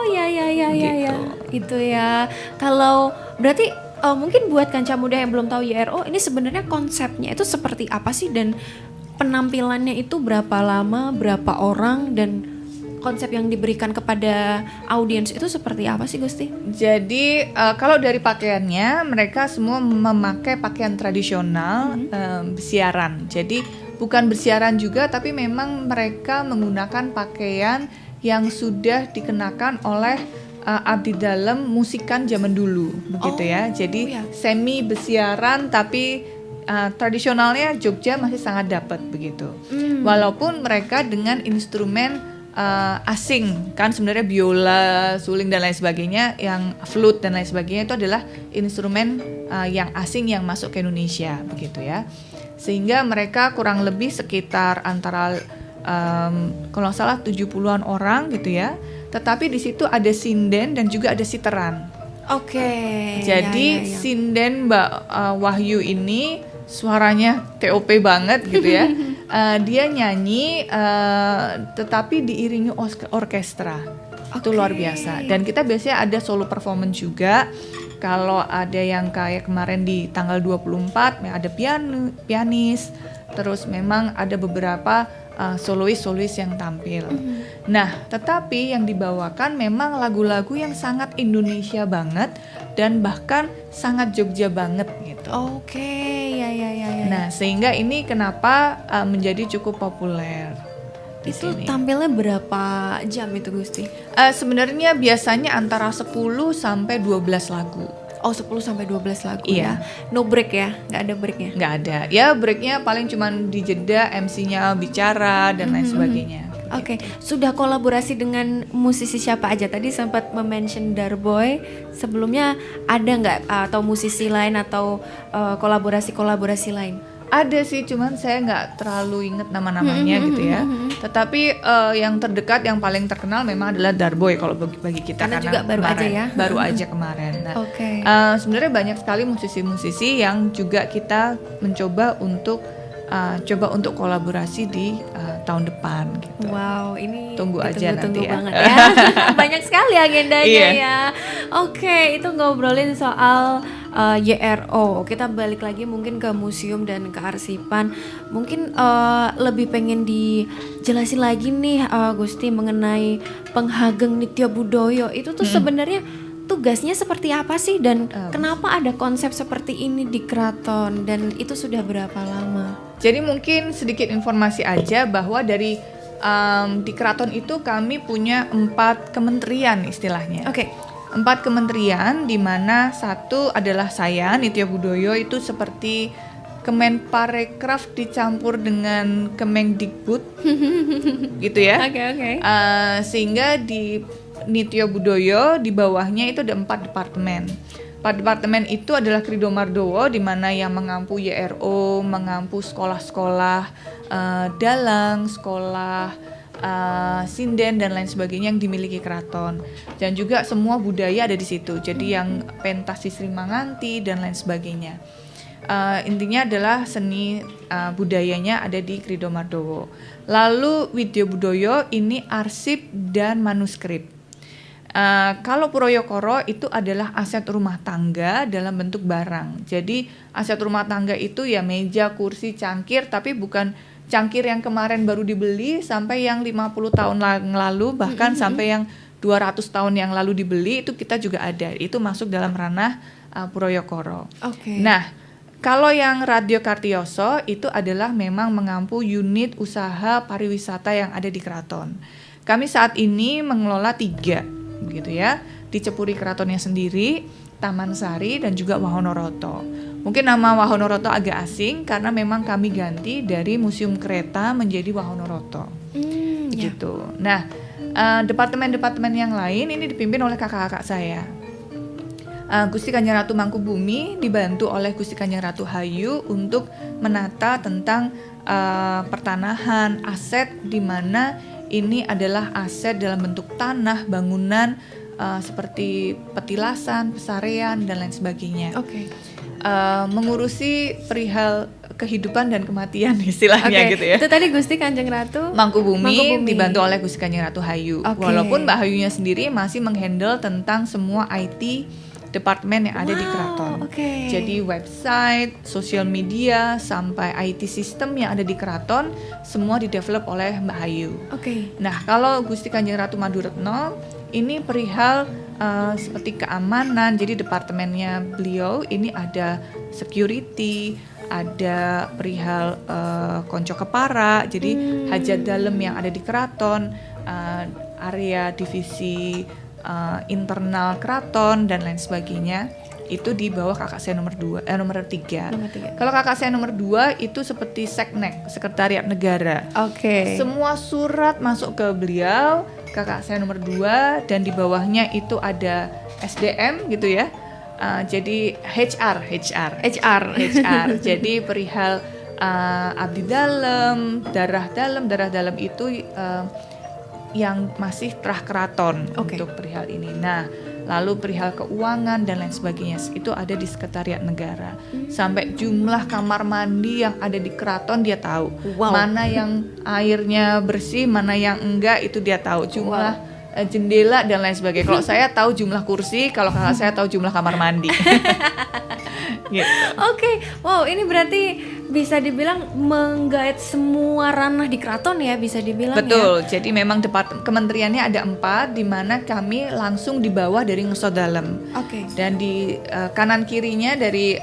Ya. Itu ya. Kalau berarti mungkin buat kanca muda yang belum tahu YRO, ini sebenarnya konsepnya itu seperti apa sih, dan penampilannya itu berapa lama, berapa orang, dan konsep yang diberikan kepada audiens itu seperti apa sih Gusti? Jadi kalau dari pakaiannya mereka semua memakai pakaian tradisional bersiaran. Jadi bukan bersiaran juga, tapi memang mereka menggunakan pakaian yang sudah dikenakan oleh abdi dalam musikan zaman dulu, begitu ya. Jadi semi bersiaran tapi tradisionalnya Jogja masih sangat dapat begitu. Walaupun mereka dengan instrumen asing, kan sebenarnya biola, suling dan lain sebagainya, yang flute dan lain sebagainya itu adalah instrumen yang asing yang masuk ke Indonesia begitu ya. Sehingga mereka kurang lebih sekitar antara kalau nggak salah 70-an orang gitu ya. Tetapi di situ ada sinden dan juga ada siteran. Jadi sinden Mbak Wahyu ini suaranya TOP banget gitu ya. Dia nyanyi tetapi diiringi orkestra. Itu luar biasa. Dan kita biasanya ada solo performance juga. Kalau ada yang kayak kemarin di tanggal 24 ada pianis. Terus memang ada beberapa solois yang tampil. Nah, tetapi yang dibawakan memang lagu-lagu yang sangat Indonesia banget dan bahkan sangat Jogja banget gitu. Ya. Nah, sehingga ini kenapa menjadi cukup populer. Itu tampilnya berapa jam itu Gusti? Sebenarnya biasanya antara 10 sampai 12 lagu. 10 sampai 12 lagu ya. No break ya? Nggak ada breaknya? Nggak ada. Ya breaknya paling cuman di jeda MC-nya bicara dan lain sebagainya. Sudah kolaborasi dengan musisi siapa aja? Tadi sempat mention Darboy. Sebelumnya ada nggak atau musisi lain atau kolaborasi lain? Ada sih, cuman saya nggak terlalu inget nama-namanya gitu ya. Tetapi yang terdekat, yang paling terkenal memang adalah Darboy kalau bagi kita. Karena juga baru kemarin, aja ya. Baru aja kemarin. Nah, sebenarnya banyak sekali musisi-musisi yang juga kita mencoba untuk kolaborasi di tahun depan gitu. Wow, ini Tunggu aja ditunggu-tunggu nanti ya. banget ya. Banyak sekali agendanya Iya. ya. Oke, itu ngobrolin soal YRO. Kita balik lagi mungkin ke museum dan kearsipan. Mungkin lebih pengen dijelasin lagi nih Gusti mengenai Penghageng Nitya Budoyo. Itu tuh sebenarnya tugasnya seperti apa sih dan kenapa ada konsep seperti ini di keraton dan itu sudah berapa lama? Jadi mungkin sedikit informasi aja bahwa dari di keraton itu kami punya 4 kementerian istilahnya. Oke. 4 kementerian di mana satu adalah saya Nitya Budoyo itu seperti Kemenparekraf dicampur dengan Kemendikbud gitu ya. Oke. Sehingga di Nitya Budoyo di bawahnya itu ada 4 departemen. 4 departemen itu adalah Krido Mardowo di mana yang mengampu YRO, mengampu sekolah-sekolah dalang, sekolah sinden dan lain sebagainya yang dimiliki keraton. Dan juga semua budaya ada di situ. Jadi yang pentas Sri Manganti dan lain sebagainya. Intinya adalah seni budayanya ada di Krido Mardowo. Lalu Widya Budoyo ini arsip dan manuskrip. Kalau Puroyokoro itu adalah aset rumah tangga dalam bentuk barang. Jadi aset rumah tangga itu ya meja, kursi, cangkir, tapi bukan cangkir yang kemarin baru dibeli sampai yang 50 tahun lalu, bahkan sampai yang 200 tahun yang lalu dibeli itu kita juga ada. Itu masuk dalam ranah Puroyokoro. Oke. Nah, kalau yang Radio Kartioso itu adalah memang mengampu unit usaha pariwisata yang ada di keraton. Kami saat ini mengelola 3 begitu ya, di Cepuri Keratonnya sendiri, Taman Sari dan juga Wahonoroto. Mungkin nama Wahonoroto agak asing karena memang kami ganti dari Museum Kereta menjadi Wahonoroto. Gitu. Nah, departemen-departemen yang lain ini dipimpin oleh kakak-kakak saya. Gusti Kanjeng Ratu Mangkubumi dibantu oleh Gusti Kanjeng Ratu Hayu untuk menata tentang pertanahan, aset di mana ini adalah aset dalam bentuk tanah, bangunan seperti petilasan, pesarean dan lain sebagainya. Oke. Mengurusi perihal kehidupan dan kematian istilahnya gitu ya. Itu tadi Gusti Kanjeng Ratu Mangkubumi dibantu oleh Gusti Kanjeng Ratu Hayu. Oke. Walaupun Mbak Hayunya sendiri masih menghandle tentang semua IT departemen yang ada di keraton. Oke. Jadi website, sosial media, sampai IT sistem yang ada di keraton semua didevelop oleh Mbak Hayu. Oke. Nah, kalau Gusti Kanjeng Ratu Maduretno ini perihal seperti keamanan. Jadi departemennya beliau ini ada security, ada perihal konco kepara. Jadi hajat dalem yang ada di keraton, area divisi internal keraton dan lain sebagainya itu di bawah kakak saya nomor 3. Nomor 3. Kalau kakak saya nomor 2 itu seperti Seknek, Sekretariat Negara. Oke. Semua surat masuk ke beliau, kakak saya nomor 2, dan di bawahnya itu ada SDM gitu ya. Jadi HR. Jadi perihal abdi dalem, darah dalem itu yang masih terah keraton untuk perihal ini. Nah, lalu perihal keuangan dan lain sebagainya itu ada di Sekretariat Negara. Sampai jumlah kamar mandi yang ada di keraton dia tahu. Mana yang airnya bersih, mana yang enggak itu dia tahu. Jumlah jendela dan lain sebagainya. Kalau saya tahu jumlah kursi, kalau kakak saya tahu jumlah kamar mandi. Gitu. Oke. Wow, ini berarti bisa dibilang menggait semua ranah di keraton ya, bisa dibilang. Betul, ya. jadi memang kementeriannya ada 4 di mana kami langsung di bawah dari Ngesodalem. Oke. Dan di kanan kirinya dari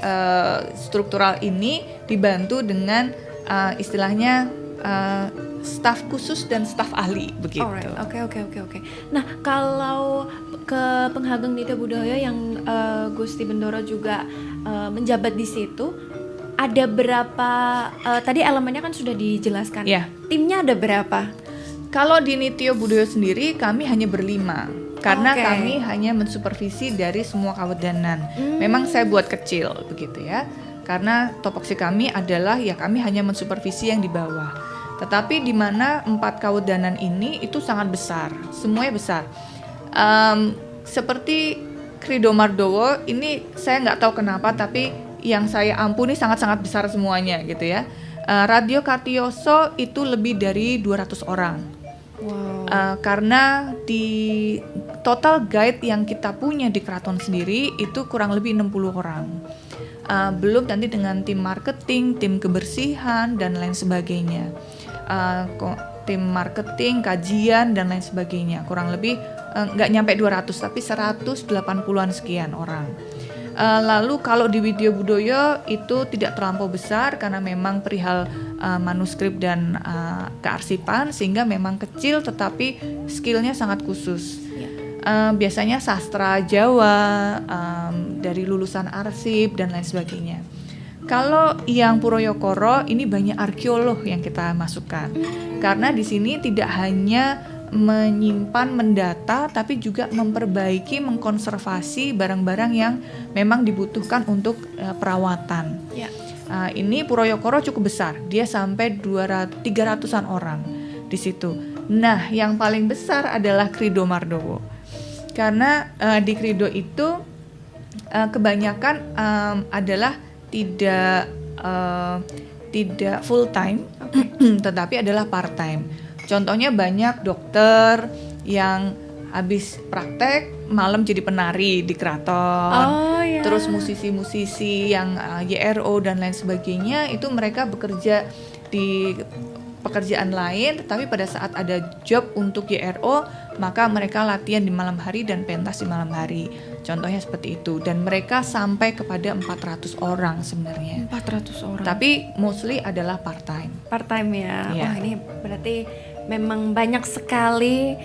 struktural ini dibantu dengan istilahnya staf khusus dan staf ahli begitu. Alright. Oke. Nah, kalau ke Penghageng Nitya Budoyo yang Gusti Bendoro juga menjabat di situ, ada berapa tadi elemennya kan sudah dijelaskan. Ya. Timnya ada berapa? Kalau di Nitya Budoyo sendiri kami hanya berlima karena kami hanya mensupervisi dari semua kawedanan. Memang saya buat kecil begitu ya. Karena topoksi kami adalah ya kami hanya mensupervisi yang di bawah. Tetapi di mana 4 kawedanan ini itu sangat besar, semuanya besar. Seperti Krido Mardowo ini saya nggak tahu kenapa tapi yang saya ampuni sangat-sangat besar semuanya gitu ya. Radio Kartioso itu lebih dari 200 orang. Wow. Karena di total guide yang kita punya di keraton sendiri itu kurang lebih 60 orang. Belum nanti dengan tim marketing, tim kebersihan dan lain sebagainya. Tim marketing, kajian dan lain sebagainya. Kurang lebih nggak nyampe 200 tapi 180-an sekian orang. Lalu kalau di Widya Budaya itu tidak terlampau besar karena memang perihal manuskrip dan kearsipan, sehingga memang kecil tetapi skillnya sangat khusus. Biasanya sastra Jawa, dari lulusan arsip dan lain sebagainya. Kalau yang Puro Yokoro ini banyak arkeolog yang kita masukkan, karena di sini tidak hanya menyimpan, mendata, tapi juga memperbaiki, mengkonservasi barang-barang yang memang dibutuhkan untuk perawatan. Ya. Ini Puro Yokoro cukup besar, dia sampai 300-an orang di situ. Nah, yang paling besar adalah Krido Mardowo, karena di Krido itu kebanyakan adalah tidak full time, tetapi adalah part time. Contohnya banyak dokter yang habis praktek malam jadi penari di keraton. Ya. Terus musisi-musisi yang YRO dan lain sebagainya itu mereka bekerja di pekerjaan lain, tetapi pada saat ada job untuk YRO maka mereka latihan di malam hari dan pentas di malam hari. Contohnya seperti itu, dan mereka sampai kepada 400 orang sebenarnya. 400 orang. Tapi mostly adalah part time. Part time ya. Iya. Wah, ini berarti memang banyak sekali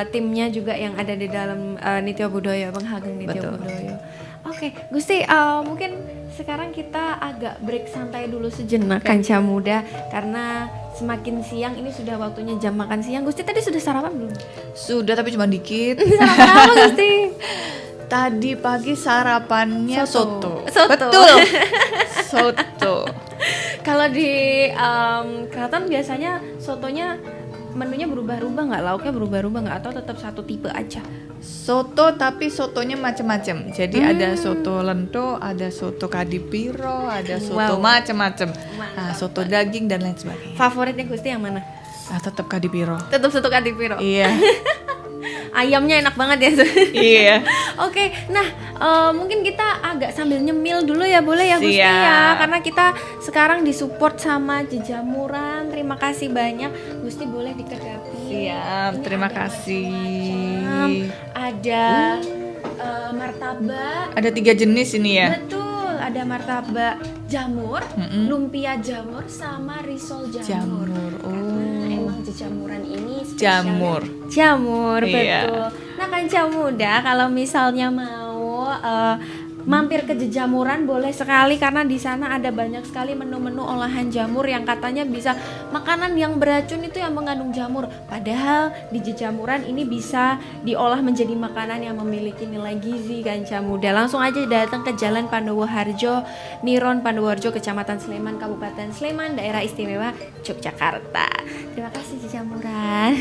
timnya juga yang ada di dalam Nitya Budaya, Bang Hageng Nitya Betul. Budaya. Oke, Gusti, mungkin sekarang kita agak break santai dulu sejenak, Kanca Muda, karena semakin siang ini sudah waktunya jam makan siang. Gusti tadi sudah sarapan belum? Sudah, tapi cuma dikit. Sarapan apa, Gusti? Tadi pagi sarapannya soto. Betul. Soto. Kalau di keraton biasanya sotonya menunya berubah-ubah nggak? Lauknya berubah-ubah nggak? Atau tetap satu tipe aja? Soto, tapi sotonya macam-macam. Jadi ada soto lento, ada soto kadipiro, ada soto macam-macam. Nah, soto daging dan lain sebagainya. Favoritnya Gusti yang mana? Tetap kadipiro. Tetap soto kadipiro. Iya. Ayamnya enak banget ya. Iya. Oke, nah mungkin kita agak sambil nyemil dulu ya, boleh ya Gusti Siap. ya, karena kita sekarang disupport sama Jejamuran. Terima kasih banyak, Gusti boleh dikedapi. Siap, Ini terima ada kasih. macam, ada martabak. Ada 3 jenis ini ya. Betul, ada martabak jamur, lumpia jamur, sama risol jamur. Jamur. Karena emang Jejamuran ini Jamur. Jamur, Iya. betul. Nah, Kanca Muda, kalau misalnya mau mampir ke Jejamuran boleh sekali, karena di sana ada banyak sekali menu-menu olahan jamur yang katanya bisa makanan yang beracun itu yang mengandung jamur. Padahal di Jejamuran ini bisa diolah menjadi makanan yang memiliki nilai gizi, Kanca Muda. Langsung aja datang ke Jalan Pandowo Harjo, Niron Pandowo Harjo, Kecamatan Sleman, Kabupaten Sleman, Daerah Istimewa Yogyakarta. Terima kasih Jejamuran.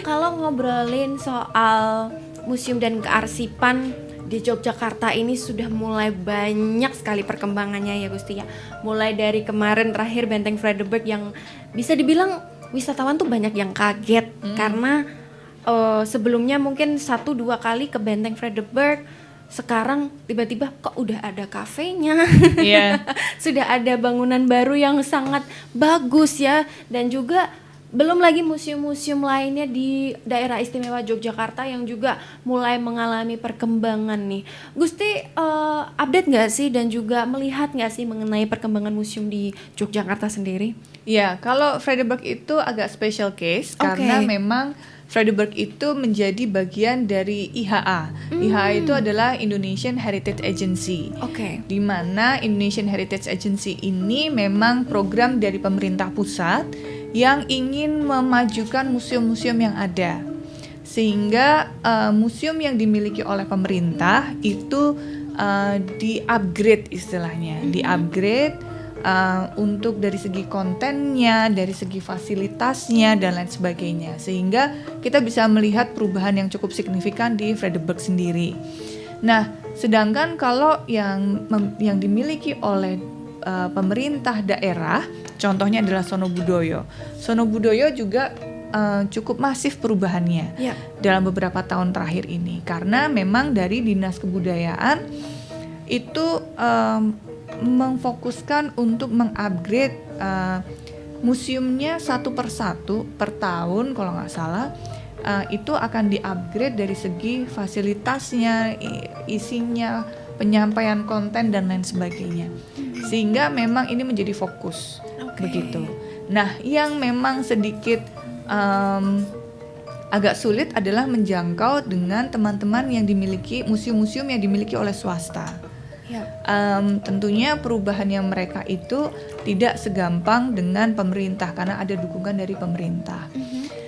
Kalau ngobrolin soal museum dan kearsipan di Yogyakarta ini sudah mulai banyak sekali perkembangannya ya Gusti ya. Mulai dari kemarin terakhir Benteng Frederik yang bisa dibilang wisatawan tuh banyak yang kaget karena sebelumnya mungkin 1-2 kali ke Benteng Frederik, sekarang tiba-tiba kok udah ada kafenya. Iya. Sudah ada bangunan baru yang sangat bagus ya, dan juga belum lagi museum-museum lainnya di daerah istimewa Yogyakarta yang juga mulai mengalami perkembangan nih. Gusti update nggak sih dan juga melihat nggak sih mengenai perkembangan museum di Yogyakarta sendiri? Ya, kalau Frederik itu agak special case karena memang Frederik itu menjadi bagian dari IHA. IHA itu adalah Indonesian Heritage Agency. Di mana Indonesian Heritage Agency ini memang program dari pemerintah pusat yang ingin memajukan museum-museum yang ada. Sehingga museum yang dimiliki oleh pemerintah itu di-upgrade istilahnya, di-upgrade untuk dari segi kontennya, dari segi fasilitasnya dan lain sebagainya, sehingga kita bisa melihat perubahan yang cukup signifikan di Frederik sendiri. Nah, sedangkan kalau yang dimiliki oleh pemerintah daerah, contohnya adalah Sono Budoyo. Sono Budoyo juga cukup masif perubahannya dalam beberapa tahun terakhir ini, karena memang dari Dinas Kebudayaan itu memfokuskan untuk mengupgrade museumnya satu persatu per tahun kalau nggak salah. Itu akan di-upgrade dari segi fasilitasnya, isinya, penyampaian konten dan lain sebagainya. Sehingga memang ini menjadi fokus, begitu. Nah, yang memang sedikit agak sulit adalah menjangkau dengan teman-teman yang dimiliki museum-museum yang dimiliki oleh swasta. Tentunya perubahan yang mereka itu tidak segampang dengan pemerintah karena ada dukungan dari pemerintah.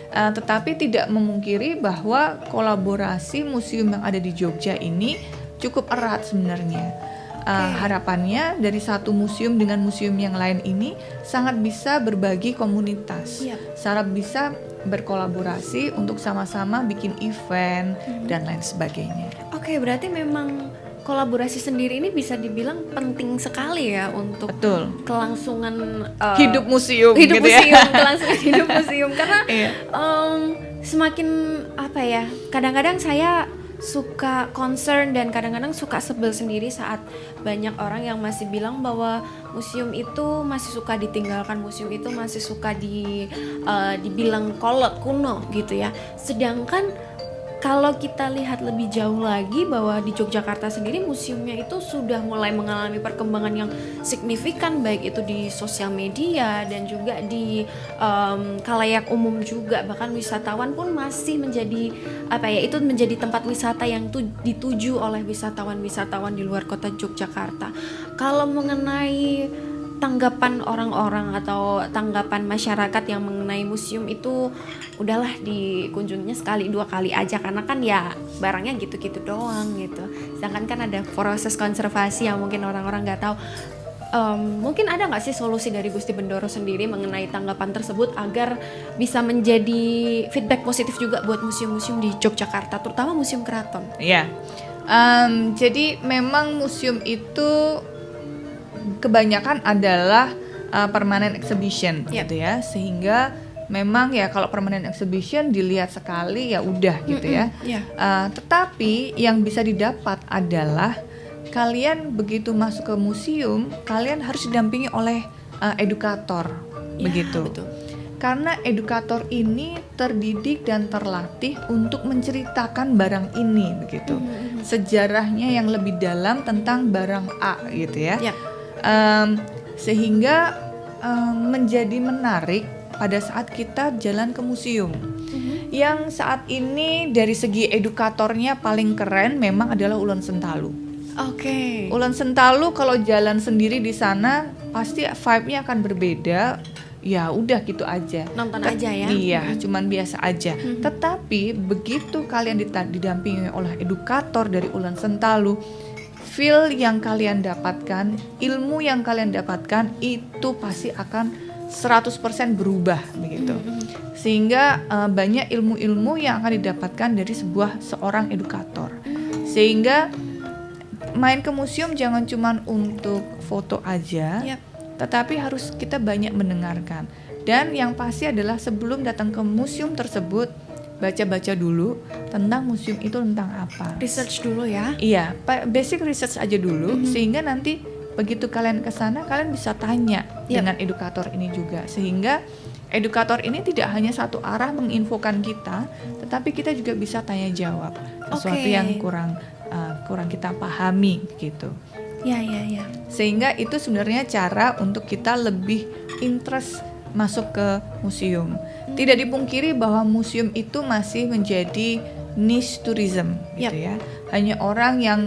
Tetapi tidak memungkiri bahwa kolaborasi museum yang ada di Jogja ini cukup erat sebenarnya. Harapannya dari satu museum dengan museum yang lain ini sangat bisa berbagi komunitas, sangat bisa berkolaborasi untuk sama-sama bikin event dan lain sebagainya. Oke, berarti memang kolaborasi sendiri ini bisa dibilang penting sekali ya untuk kelangsungan hidup museum, kelangsungan hidup museum karena semakin apa ya, kadang-kadang saya suka concern dan kadang-kadang suka sebel sendiri saat banyak orang yang masih bilang bahwa museum itu masih suka ditinggalkan, museum itu masih suka dibilang kolot, kuno gitu ya. Sedangkan kalau kita lihat lebih jauh lagi bahwa di Yogyakarta sendiri museumnya itu sudah mulai mengalami perkembangan yang signifikan, baik itu di sosial media dan juga di khalayak umum juga, bahkan wisatawan pun masih menjadi itu menjadi tempat wisata yang dituju oleh wisatawan-wisatawan di luar kota Yogyakarta. Kalau mengenai tanggapan orang-orang atau tanggapan masyarakat yang mengenai museum itu, udahlah dikunjunginya sekali dua kali aja karena kan ya barangnya gitu-gitu doang gitu. Sedangkan kan ada proses konservasi yang mungkin orang-orang nggak tahu. Mungkin ada nggak sih solusi dari Gusti Bendoro sendiri mengenai tanggapan tersebut agar bisa menjadi feedback positif juga buat museum-museum di Yogyakarta, terutama Museum Keraton? Iya, jadi memang museum itu kebanyakan adalah permanent exhibition gitu ya, sehingga memang ya kalau permanent exhibition dilihat sekali ya udah gitu ya. Tetapi yang bisa didapat adalah kalian begitu masuk ke museum, kalian harus didampingi oleh edukator, begitu. Betul. Karena edukator ini terdidik dan terlatih untuk menceritakan barang ini, begitu. Sejarahnya yang lebih dalam tentang barang A gitu ya. Sehingga menjadi menarik pada saat kita jalan ke museum. Yang saat ini dari segi edukatornya paling keren memang adalah Ulen Sentalu. Ulen Sentalu kalau jalan sendiri di sana pasti vibe-nya akan berbeda. Ya udah gitu aja. Nonton aja ya. Iya, cuman biasa aja. Tetapi begitu kalian didampingi oleh edukator dari Ulen Sentalu, feel yang kalian dapatkan, ilmu yang kalian dapatkan itu pasti akan 100% berubah begitu. Sehingga banyak ilmu-ilmu yang akan didapatkan dari seorang edukator. Sehingga main ke museum jangan cuma untuk foto aja, tetapi harus kita banyak mendengarkan. Dan yang pasti adalah sebelum datang ke museum tersebut, baca-baca dulu tentang museum itu tentang apa. Research dulu ya. Iya, basic research aja dulu, sehingga nanti begitu kalian ke sana kalian bisa tanya dengan edukator ini juga, sehingga edukator ini tidak hanya satu arah menginfokan kita, tetapi kita juga bisa tanya jawab sesuatu yang kurang kita pahami gitu. Ya. Sehingga itu sebenarnya cara untuk kita lebih interest masuk ke museum. Tidak dipungkiri bahwa museum itu masih menjadi niche tourism gitu ya. Hanya orang yang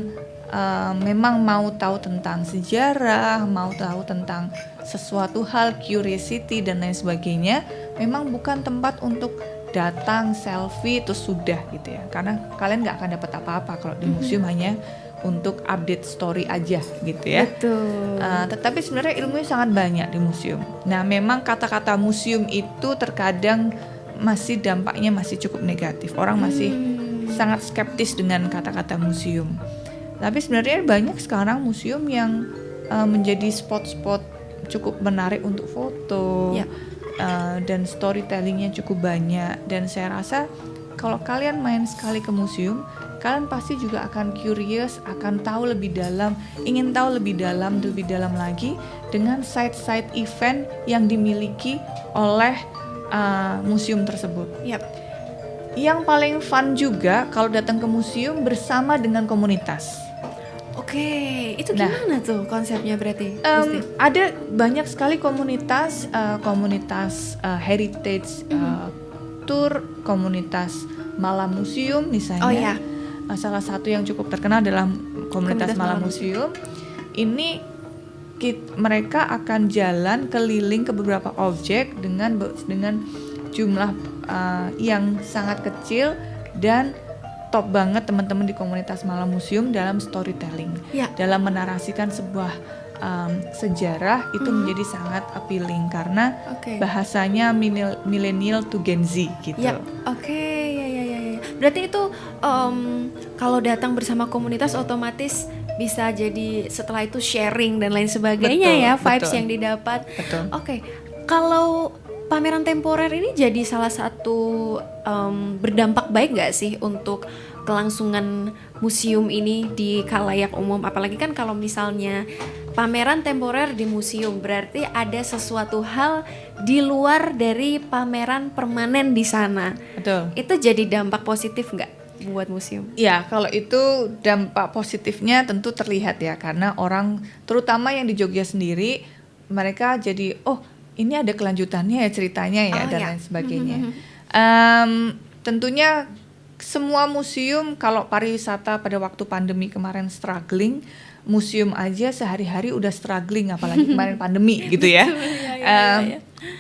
memang mau tahu tentang sejarah, mau tahu tentang sesuatu hal, curiosity dan lain sebagainya, memang bukan tempat untuk datang selfie terus sudah gitu ya. Karena kalian nggak akan dapat apa-apa kalau di museum, hanya untuk update story aja gitu ya. Betul. Tetapi sebenarnya ilmunya sangat banyak di museum. Nah, memang kata-kata museum itu terkadang masih dampaknya masih cukup negatif. Orang masih sangat skeptis dengan kata-kata museum. Tapi sebenarnya banyak sekarang museum yang menjadi spot-spot cukup menarik untuk foto. Ya. Dan storytellingnya cukup banyak, dan saya rasa kalau kalian main sekali ke museum, kalian pasti juga akan curious, akan tahu lebih dalam, ingin tahu lebih dalam lagi dengan side event yang dimiliki oleh museum tersebut. Yap. Yang paling fun juga kalau datang ke museum bersama dengan komunitas. Oke, itu gimana tuh konsepnya berarti? Gusti? Ada banyak sekali komunitas heritage tour, komunitas malam museum misalnya. Oh ya. Salah satu yang cukup terkenal dalam komunitas malam museum. Ini mereka akan jalan keliling ke beberapa objek dengan jumlah yang sangat kecil, dan top banget teman-teman di komunitas malam museum dalam storytelling, dalam menarasikan sebuah sejarah itu menjadi sangat appealing karena bahasanya millennial to Gen Z gitu. Ya, ya. Berarti itu kalau datang bersama komunitas otomatis bisa jadi setelah itu sharing dan lain sebagainya. Betul, vibes yang didapat. Oke, kalau pameran temporer ini jadi salah satu berdampak baik nggak sih untuk kelangsungan museum ini di khalayak umum? Apalagi kan kalau misalnya pameran temporer di museum berarti ada sesuatu hal di luar dari pameran permanen di sana. Betul. Itu jadi dampak positif nggak buat museum? Ya, kalau itu dampak positifnya tentu terlihat ya, karena orang terutama yang di Jogja sendiri mereka jadi ini ada kelanjutannya ya ceritanya ya, dan lain sebagainya. Tentunya semua museum, kalau pariwisata pada waktu pandemi kemarin struggling, museum aja sehari-hari udah struggling, apalagi kemarin pandemi gitu ya.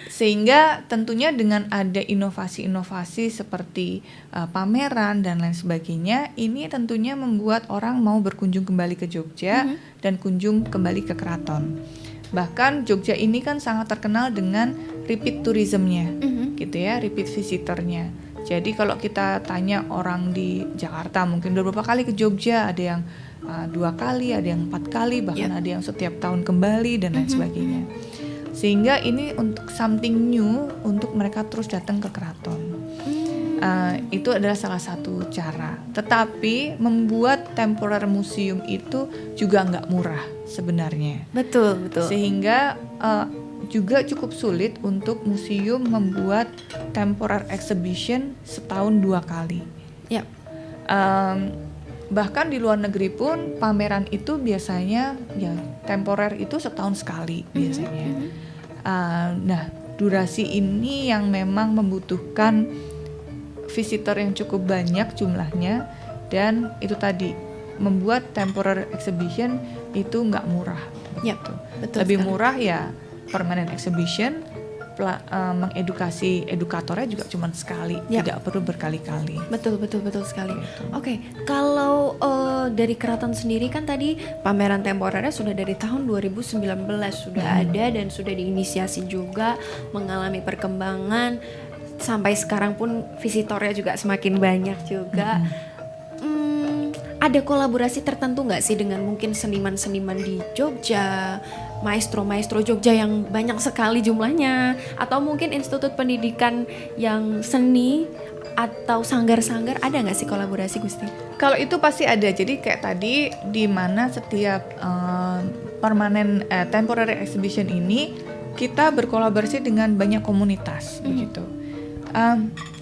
Sehingga tentunya dengan ada inovasi-inovasi seperti pameran dan lain sebagainya, ini tentunya membuat orang mau berkunjung kembali ke Jogja dan kunjung kembali ke keraton. Bahkan Jogja ini kan sangat terkenal dengan repeat tourismnya, gitu ya, repeat visitornya. Jadi kalau kita tanya orang di Jakarta mungkin udah berapa kali ke Jogja, ada yang 2 kali, ada yang 4 kali, bahkan ada yang setiap tahun kembali dan lain sebagainya. Sehingga ini untuk something new untuk mereka terus datang ke keraton. Itu adalah salah satu cara. Tetapi membuat temporary museum itu juga nggak murah sebenarnya. Betul. Sehingga juga cukup sulit untuk museum membuat temporary exhibition setahun 2 kali. Ya. Bahkan di luar negeri pun pameran itu biasanya ya temporer itu setahun sekali biasanya. Nah, durasi ini yang memang membutuhkan visitor yang cukup banyak jumlahnya, dan itu tadi membuat temporary exhibition itu nggak murah. Ya, betul. Lebih sekali. murah ya permanent exhibition, mengedukasi edukatornya juga cuma sekali, tidak perlu berkali-kali. Betul sekali. Oke, kalau dari keraton sendiri kan tadi pameran temporernya sudah dari tahun 2019 sudah ada dan sudah diinisiasi juga, mengalami perkembangan sampai sekarang pun visitornya juga semakin banyak juga. Ada kolaborasi tertentu nggak sih dengan mungkin seniman-seniman di Jogja, maestro-maestro Jogja yang banyak sekali jumlahnya, atau mungkin institut pendidikan yang seni atau sanggar-sanggar, ada nggak sih kolaborasi, Gusti? Kalau itu pasti ada. Jadi kayak tadi di mana setiap temporary exhibition ini kita berkolaborasi dengan banyak komunitas begitu.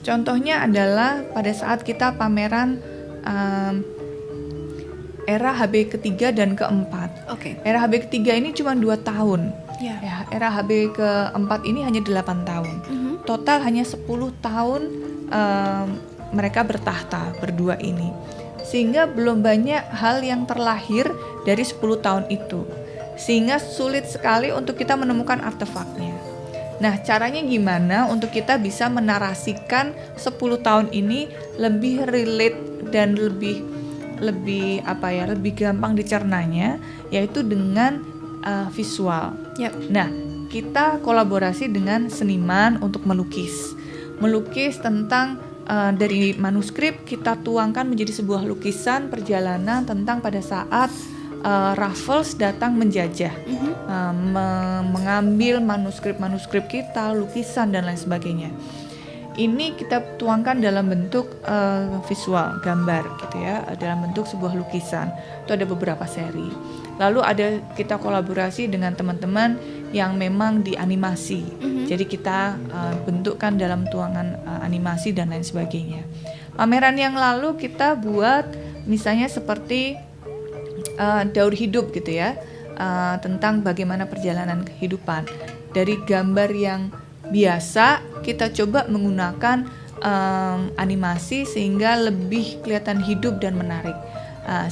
Contohnya adalah pada saat kita pameran era HB ketiga dan keempat. Era HB ketiga ini cuma 2 tahun. Ya, era HB keempat ini hanya 8 tahun. Total hanya 10 tahun mereka bertahta berdua ini. Sehingga belum banyak hal yang terlahir dari 10 tahun itu. Sehingga sulit sekali untuk kita menemukan artefaknya. Nah, caranya gimana untuk kita bisa menarasikan 10 tahun ini lebih relate dan lebih gampang dicernanya, yaitu dengan visual. Nah, kita kolaborasi dengan seniman untuk melukis tentang dari manuskrip kita tuangkan menjadi sebuah lukisan perjalanan tentang pada saat Raffles datang menjajah, mengambil manuskrip kita, lukisan dan lain sebagainya. Ini kita tuangkan dalam bentuk visual, gambar gitu ya, dalam bentuk sebuah lukisan. Itu ada beberapa seri. Lalu kita kolaborasi dengan teman-teman yang memang di animasi. Jadi kita bentukkan dalam tuangan animasi dan lain sebagainya. Pameran yang lalu kita buat misalnya seperti daur hidup gitu ya, tentang bagaimana perjalanan kehidupan. Dari gambar yang biasa kita coba menggunakan animasi sehingga lebih kelihatan hidup dan menarik.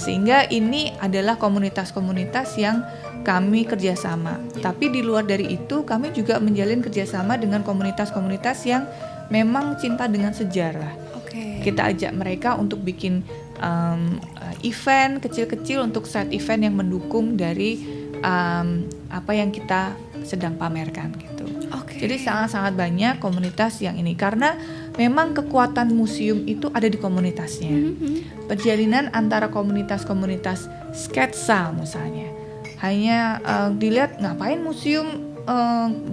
Sehingga ini adalah komunitas-komunitas yang kami kerjasama. Tapi di luar dari itu kami juga menjalin kerjasama dengan komunitas-komunitas yang memang cinta dengan sejarah. Kita ajak mereka untuk bikin event kecil-kecil untuk side event yang mendukung dari apa yang kita sedang pamerkan gitu. Jadi sangat-sangat banyak komunitas yang ini, karena memang kekuatan museum itu ada di komunitasnya. Perjalanan antara komunitas-komunitas sketsa misalnya, hanya dilihat ngapain museum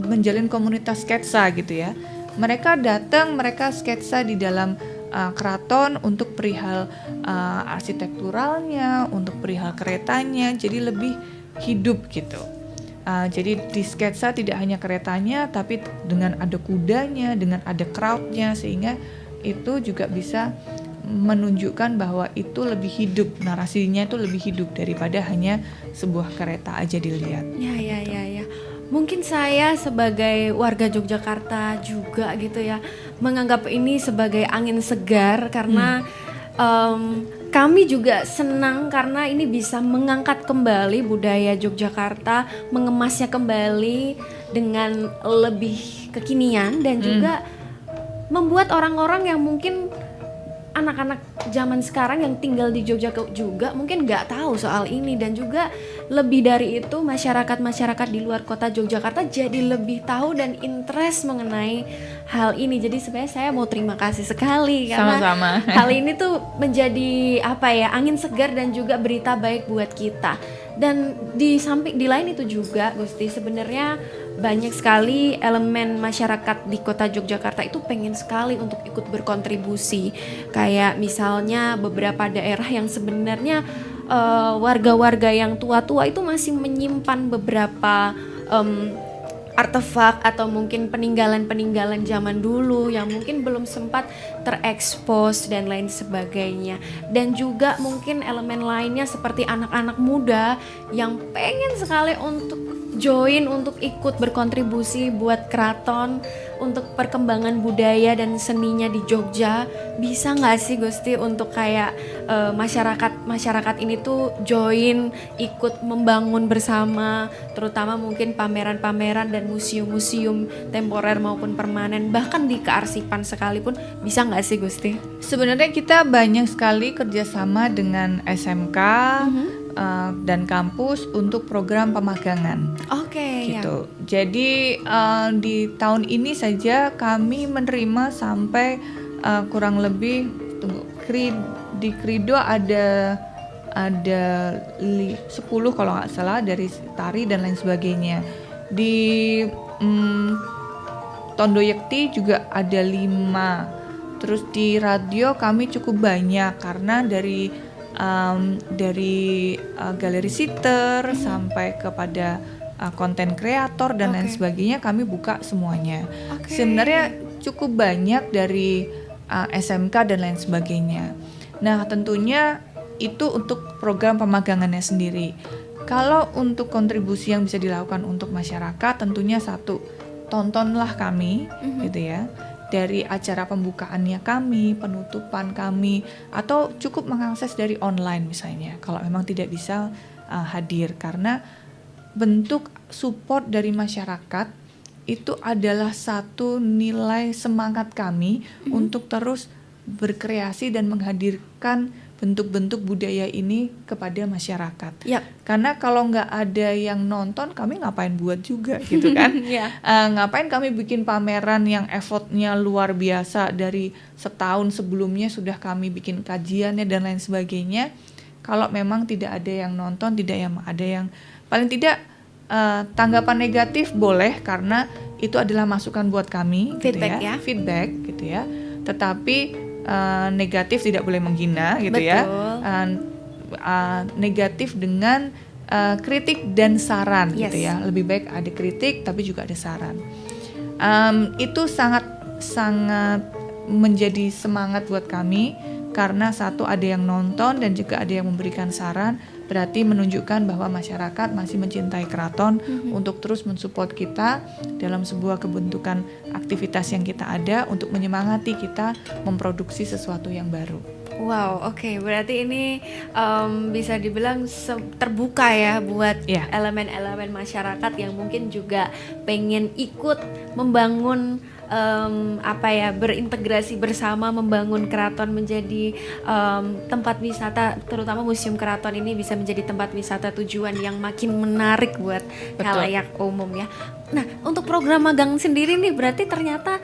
menjalin komunitas sketsa gitu ya. Mereka datang, mereka sketsa di dalam keraton untuk perihal arsitekturalnya, untuk perihal keretanya, jadi lebih hidup gitu. Jadi di sketsa tidak hanya keretanya, tapi dengan ada kudanya, dengan ada crowdnya, sehingga itu juga bisa menunjukkan bahwa itu lebih hidup, narasinya itu lebih hidup daripada hanya sebuah kereta aja dilihat. Ya. Mungkin saya sebagai warga Yogyakarta juga gitu ya, menganggap ini sebagai angin segar karena kami juga senang karena ini bisa mengangkat kembali budaya Yogyakarta, mengemasnya kembali dengan lebih kekinian dan juga membuat orang-orang yang mungkin anak-anak zaman sekarang yang tinggal di Jogja juga mungkin nggak tahu soal ini, dan juga lebih dari itu masyarakat di luar kota Yogyakarta jadi lebih tahu dan interest mengenai hal ini. Jadi sebenarnya saya mau terima kasih sekali karena Sama-sama. hal ini tuh menjadi angin segar dan juga berita baik buat kita. Dan di lain itu juga Gusti, sebenarnya banyak sekali elemen masyarakat di kota Yogyakarta itu pengen sekali untuk ikut berkontribusi. Kayak misalnya beberapa daerah yang sebenarnya warga-warga yang tua-tua itu masih menyimpan beberapa artefak atau mungkin peninggalan-peninggalan zaman dulu yang mungkin belum sempat terekspos dan lain sebagainya. Dan juga mungkin elemen lainnya seperti anak-anak muda yang pengen sekali untuk join, untuk ikut berkontribusi buat keraton, untuk perkembangan budaya dan seninya di Jogja. Bisa nggak sih Gusti untuk kayak masyarakat ini tuh join, ikut membangun bersama, terutama mungkin pameran-pameran dan museum-museum temporer maupun permanen, bahkan di kearsipan sekalipun, bisa nggak sih Gusti? Sebenarnya kita banyak sekali kerjasama dengan SMK dan kampus untuk program pemagangan. Gitu. Ya. Jadi di tahun ini saja kami menerima sampai kurang lebih di Krido ada 10 kalau nggak salah dari tari dan lain sebagainya. Di Tondo Yekti juga ada 5. Terus di radio kami cukup banyak karena dari galeri sitter sampai kepada konten kreator dan lain sebagainya kami buka semuanya. Sebenarnya cukup banyak dari SMK dan lain sebagainya. Nah tentunya itu untuk program pemagangannya sendiri. Kalau untuk kontribusi yang bisa dilakukan untuk masyarakat, tentunya satu, tontonlah kami gitu ya. Dari acara pembukaannya kami, penutupan kami, atau cukup mengakses dari online misalnya kalau memang tidak bisa hadir, karena bentuk support dari masyarakat itu adalah satu nilai semangat kami untuk terus berkreasi dan menghadirkan bentuk-bentuk budaya ini kepada masyarakat. Karena kalau nggak ada yang nonton, kami ngapain buat juga gitu kan? Ngapain kami bikin pameran yang effortnya luar biasa, dari setahun sebelumnya sudah kami bikin kajiannya dan lain sebagainya. kalau memang tidak ada yang nonton, tidak yang ada yang paling tidak tanggapan negatif boleh karena itu adalah masukan buat kami, Feedback gitu ya. Feedback gitu ya. Tetapi negatif tidak boleh menghina gitu Betul. ya. Negatif dengan kritik dan saran gitu Yes. ya. Lebih baik ada kritik tapi juga ada saran. Itu sangat menjadi semangat buat kami karena satu ada yang nonton dan juga ada yang memberikan saran, berarti menunjukkan bahwa masyarakat masih mencintai keraton untuk terus mensupport kita dalam sebuah kebentukan aktivitas yang kita ada untuk menyemangati kita memproduksi sesuatu yang baru. Wow, oke. Berarti ini bisa dibilang terbuka ya buat Iya. elemen-elemen masyarakat yang mungkin juga pengen ikut membangun berintegrasi bersama membangun keraton menjadi tempat wisata, terutama Museum Keraton ini bisa menjadi tempat wisata tujuan yang makin menarik buat khalayak umum ya. Nah, untuk program magang sendiri nih berarti ternyata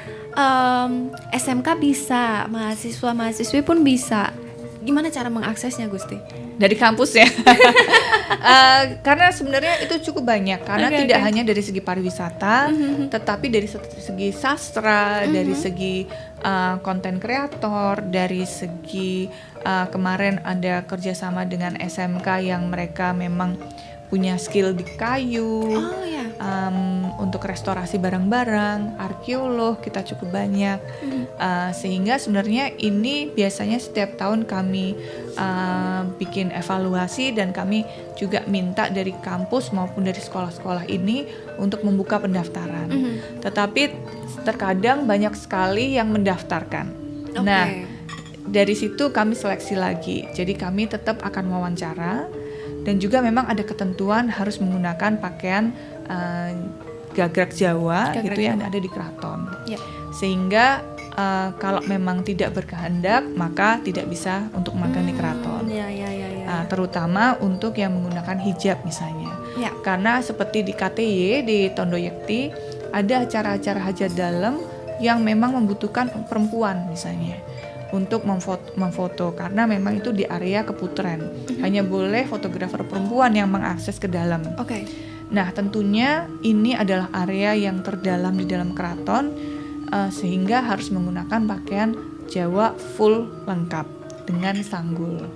SMK bisa, mahasiswa-mahasiswi pun bisa. Gimana cara mengaksesnya, Gusti? Dari kampus ya. Karena sebenarnya itu cukup banyak karena tidak hanya dari segi pariwisata, tetapi dari segi sastra, dari segi konten kreator, dari segi kemarin ada kerjasama dengan SMK yang mereka memang punya skill di kayu. Oh ya. Untuk restorasi barang-barang, arkeolog kita cukup banyak, sehingga sebenarnya ini biasanya setiap tahun kami bikin evaluasi dan kami juga minta dari kampus maupun dari sekolah-sekolah ini untuk membuka pendaftaran. Tetapi terkadang banyak sekali yang mendaftarkan. Oke. Nah, dari situ kami seleksi lagi. Jadi kami tetap akan wawancara dan juga memang ada ketentuan harus menggunakan pakaian gagrak Jawa gitu yang ada di keraton. Yep. Sehingga kalau memang tidak berkehendak maka tidak bisa untuk magang di keraton. Ya. Terutama untuk yang menggunakan hijab misalnya. Ya. Karena seperti di KTY di Tondo Yekti ada acara-acara hajat dalam yang memang membutuhkan perempuan misalnya untuk memfoto karena memang itu di area keputren. Hanya boleh fotografer perempuan yang mengakses ke dalam. Oke. Nah, tentunya ini adalah area yang terdalam di dalam keraton, sehingga harus menggunakan pakaian Jawa full lengkap dengan sanggul.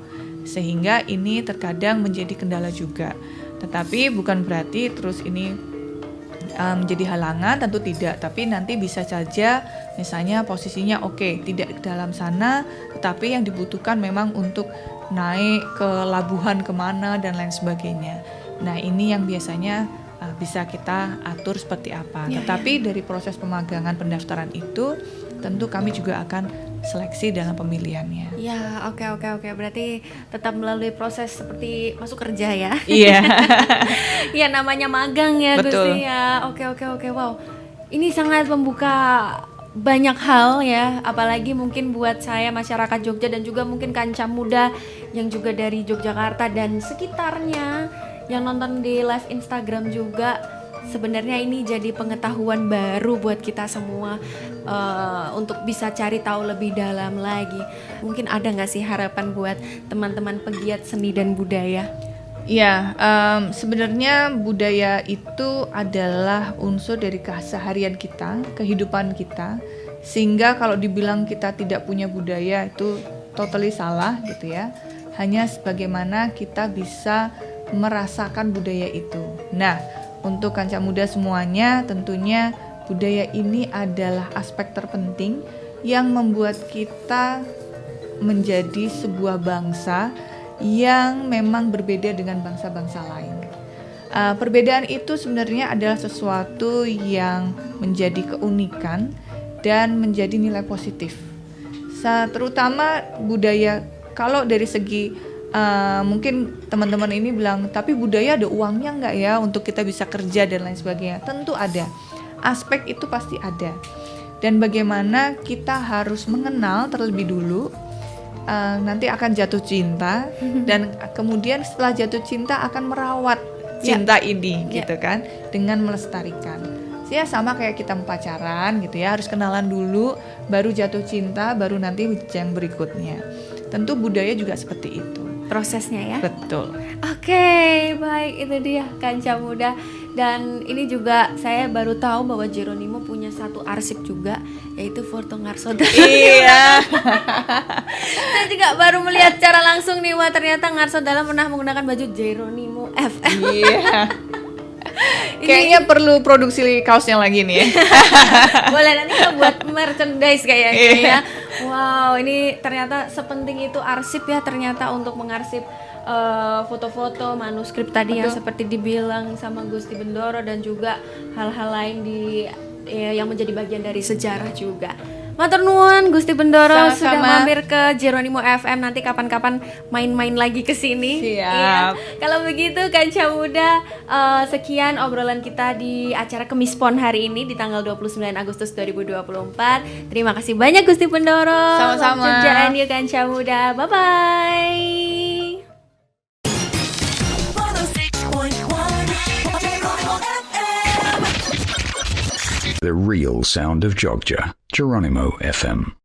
Sehingga ini terkadang menjadi kendala juga. Tetapi bukan berarti terus ini menjadi halangan, tentu tidak. Tapi nanti bisa saja misalnya posisinya tidak di dalam sana, tetapi yang dibutuhkan memang untuk naik ke labuhan kemana dan lain sebagainya. Nah, ini yang biasanya bisa kita atur seperti apa. Tetapi dari proses pemagangan pendaftaran itu tentu kami juga akan seleksi dalam pemilihannya. Ya, oke. Berarti tetap melalui proses seperti masuk kerja ya. Iya. Ya, namanya magang ya, Betul. Gusti ya. Oke. Wow. Ini sangat membuka banyak hal ya, apalagi mungkin buat saya masyarakat Jogja dan juga mungkin kancah muda yang juga dari Yogyakarta dan sekitarnya yang nonton di live Instagram juga. Sebenarnya ini jadi pengetahuan baru buat kita semua untuk bisa cari tahu lebih dalam lagi. Mungkin ada nggak sih harapan buat teman-teman pegiat seni dan budaya? Ya, sebenarnya budaya itu adalah unsur dari keseharian kita, kehidupan kita. Sehingga kalau dibilang kita tidak punya budaya itu totally salah gitu ya. Hanya sebagaimana kita bisa merasakan budaya itu. Nah, untuk kancah muda semuanya, tentunya budaya ini adalah aspek terpenting yang membuat kita menjadi sebuah bangsa yang memang berbeda dengan bangsa-bangsa lain. Perbedaan itu sebenarnya adalah sesuatu yang menjadi keunikan dan menjadi nilai positif. Terutama budaya, kalau dari segi mungkin teman-teman ini bilang, tapi budaya ada uangnya nggak ya untuk kita bisa kerja dan lain sebagainya? Tentu ada, aspek itu pasti ada. Dan bagaimana kita harus mengenal terlebih dulu, nanti akan jatuh cinta, dan kemudian setelah jatuh cinta akan merawat cinta ini gitu kan, dengan melestarikan. Ya sama kayak kita pacaran gitu ya, harus kenalan dulu, baru jatuh cinta, baru nanti yang berikutnya. Tentu budaya juga seperti itu. prosesnya ya. Betul. Oke, baik, itu dia Kanca Muda. Dan ini juga saya baru tahu bahwa Jeronimo punya satu arsip juga, yaitu foto Ngarso Dalam. Iya. Saya juga baru melihat secara langsung nih, wah ternyata Ngarso Dalam pernah menggunakan baju Jeronimo FM. Iya. Kayaknya perlu produksi kaos yang lagi nih ya. Boleh, nanti kita buat merchandise kayaknya Iya. ya. Wow, ini ternyata sepenting itu arsip ya ternyata untuk mengarsip foto-foto, manuskrip tadi yang seperti dibilang sama Gusti Bendoro, dan juga hal-hal lain yang menjadi bagian dari sejarah juga. Matur nuwun Gusti Bendoro. Sama-sama. Sudah mampir ke Jeronimo FM, nanti kapan-kapan main-main lagi ke sini. Siap. Iya. Kalau begitu Kanca Muda, sekian obrolan kita di acara Kemispon hari ini di tanggal 29 Agustus 2024. Terima kasih banyak Gusti Bendoro. Sama-sama. Jejaan ya Kanca Muda. Bye bye. The real sound of Jogja, Geronimo FM.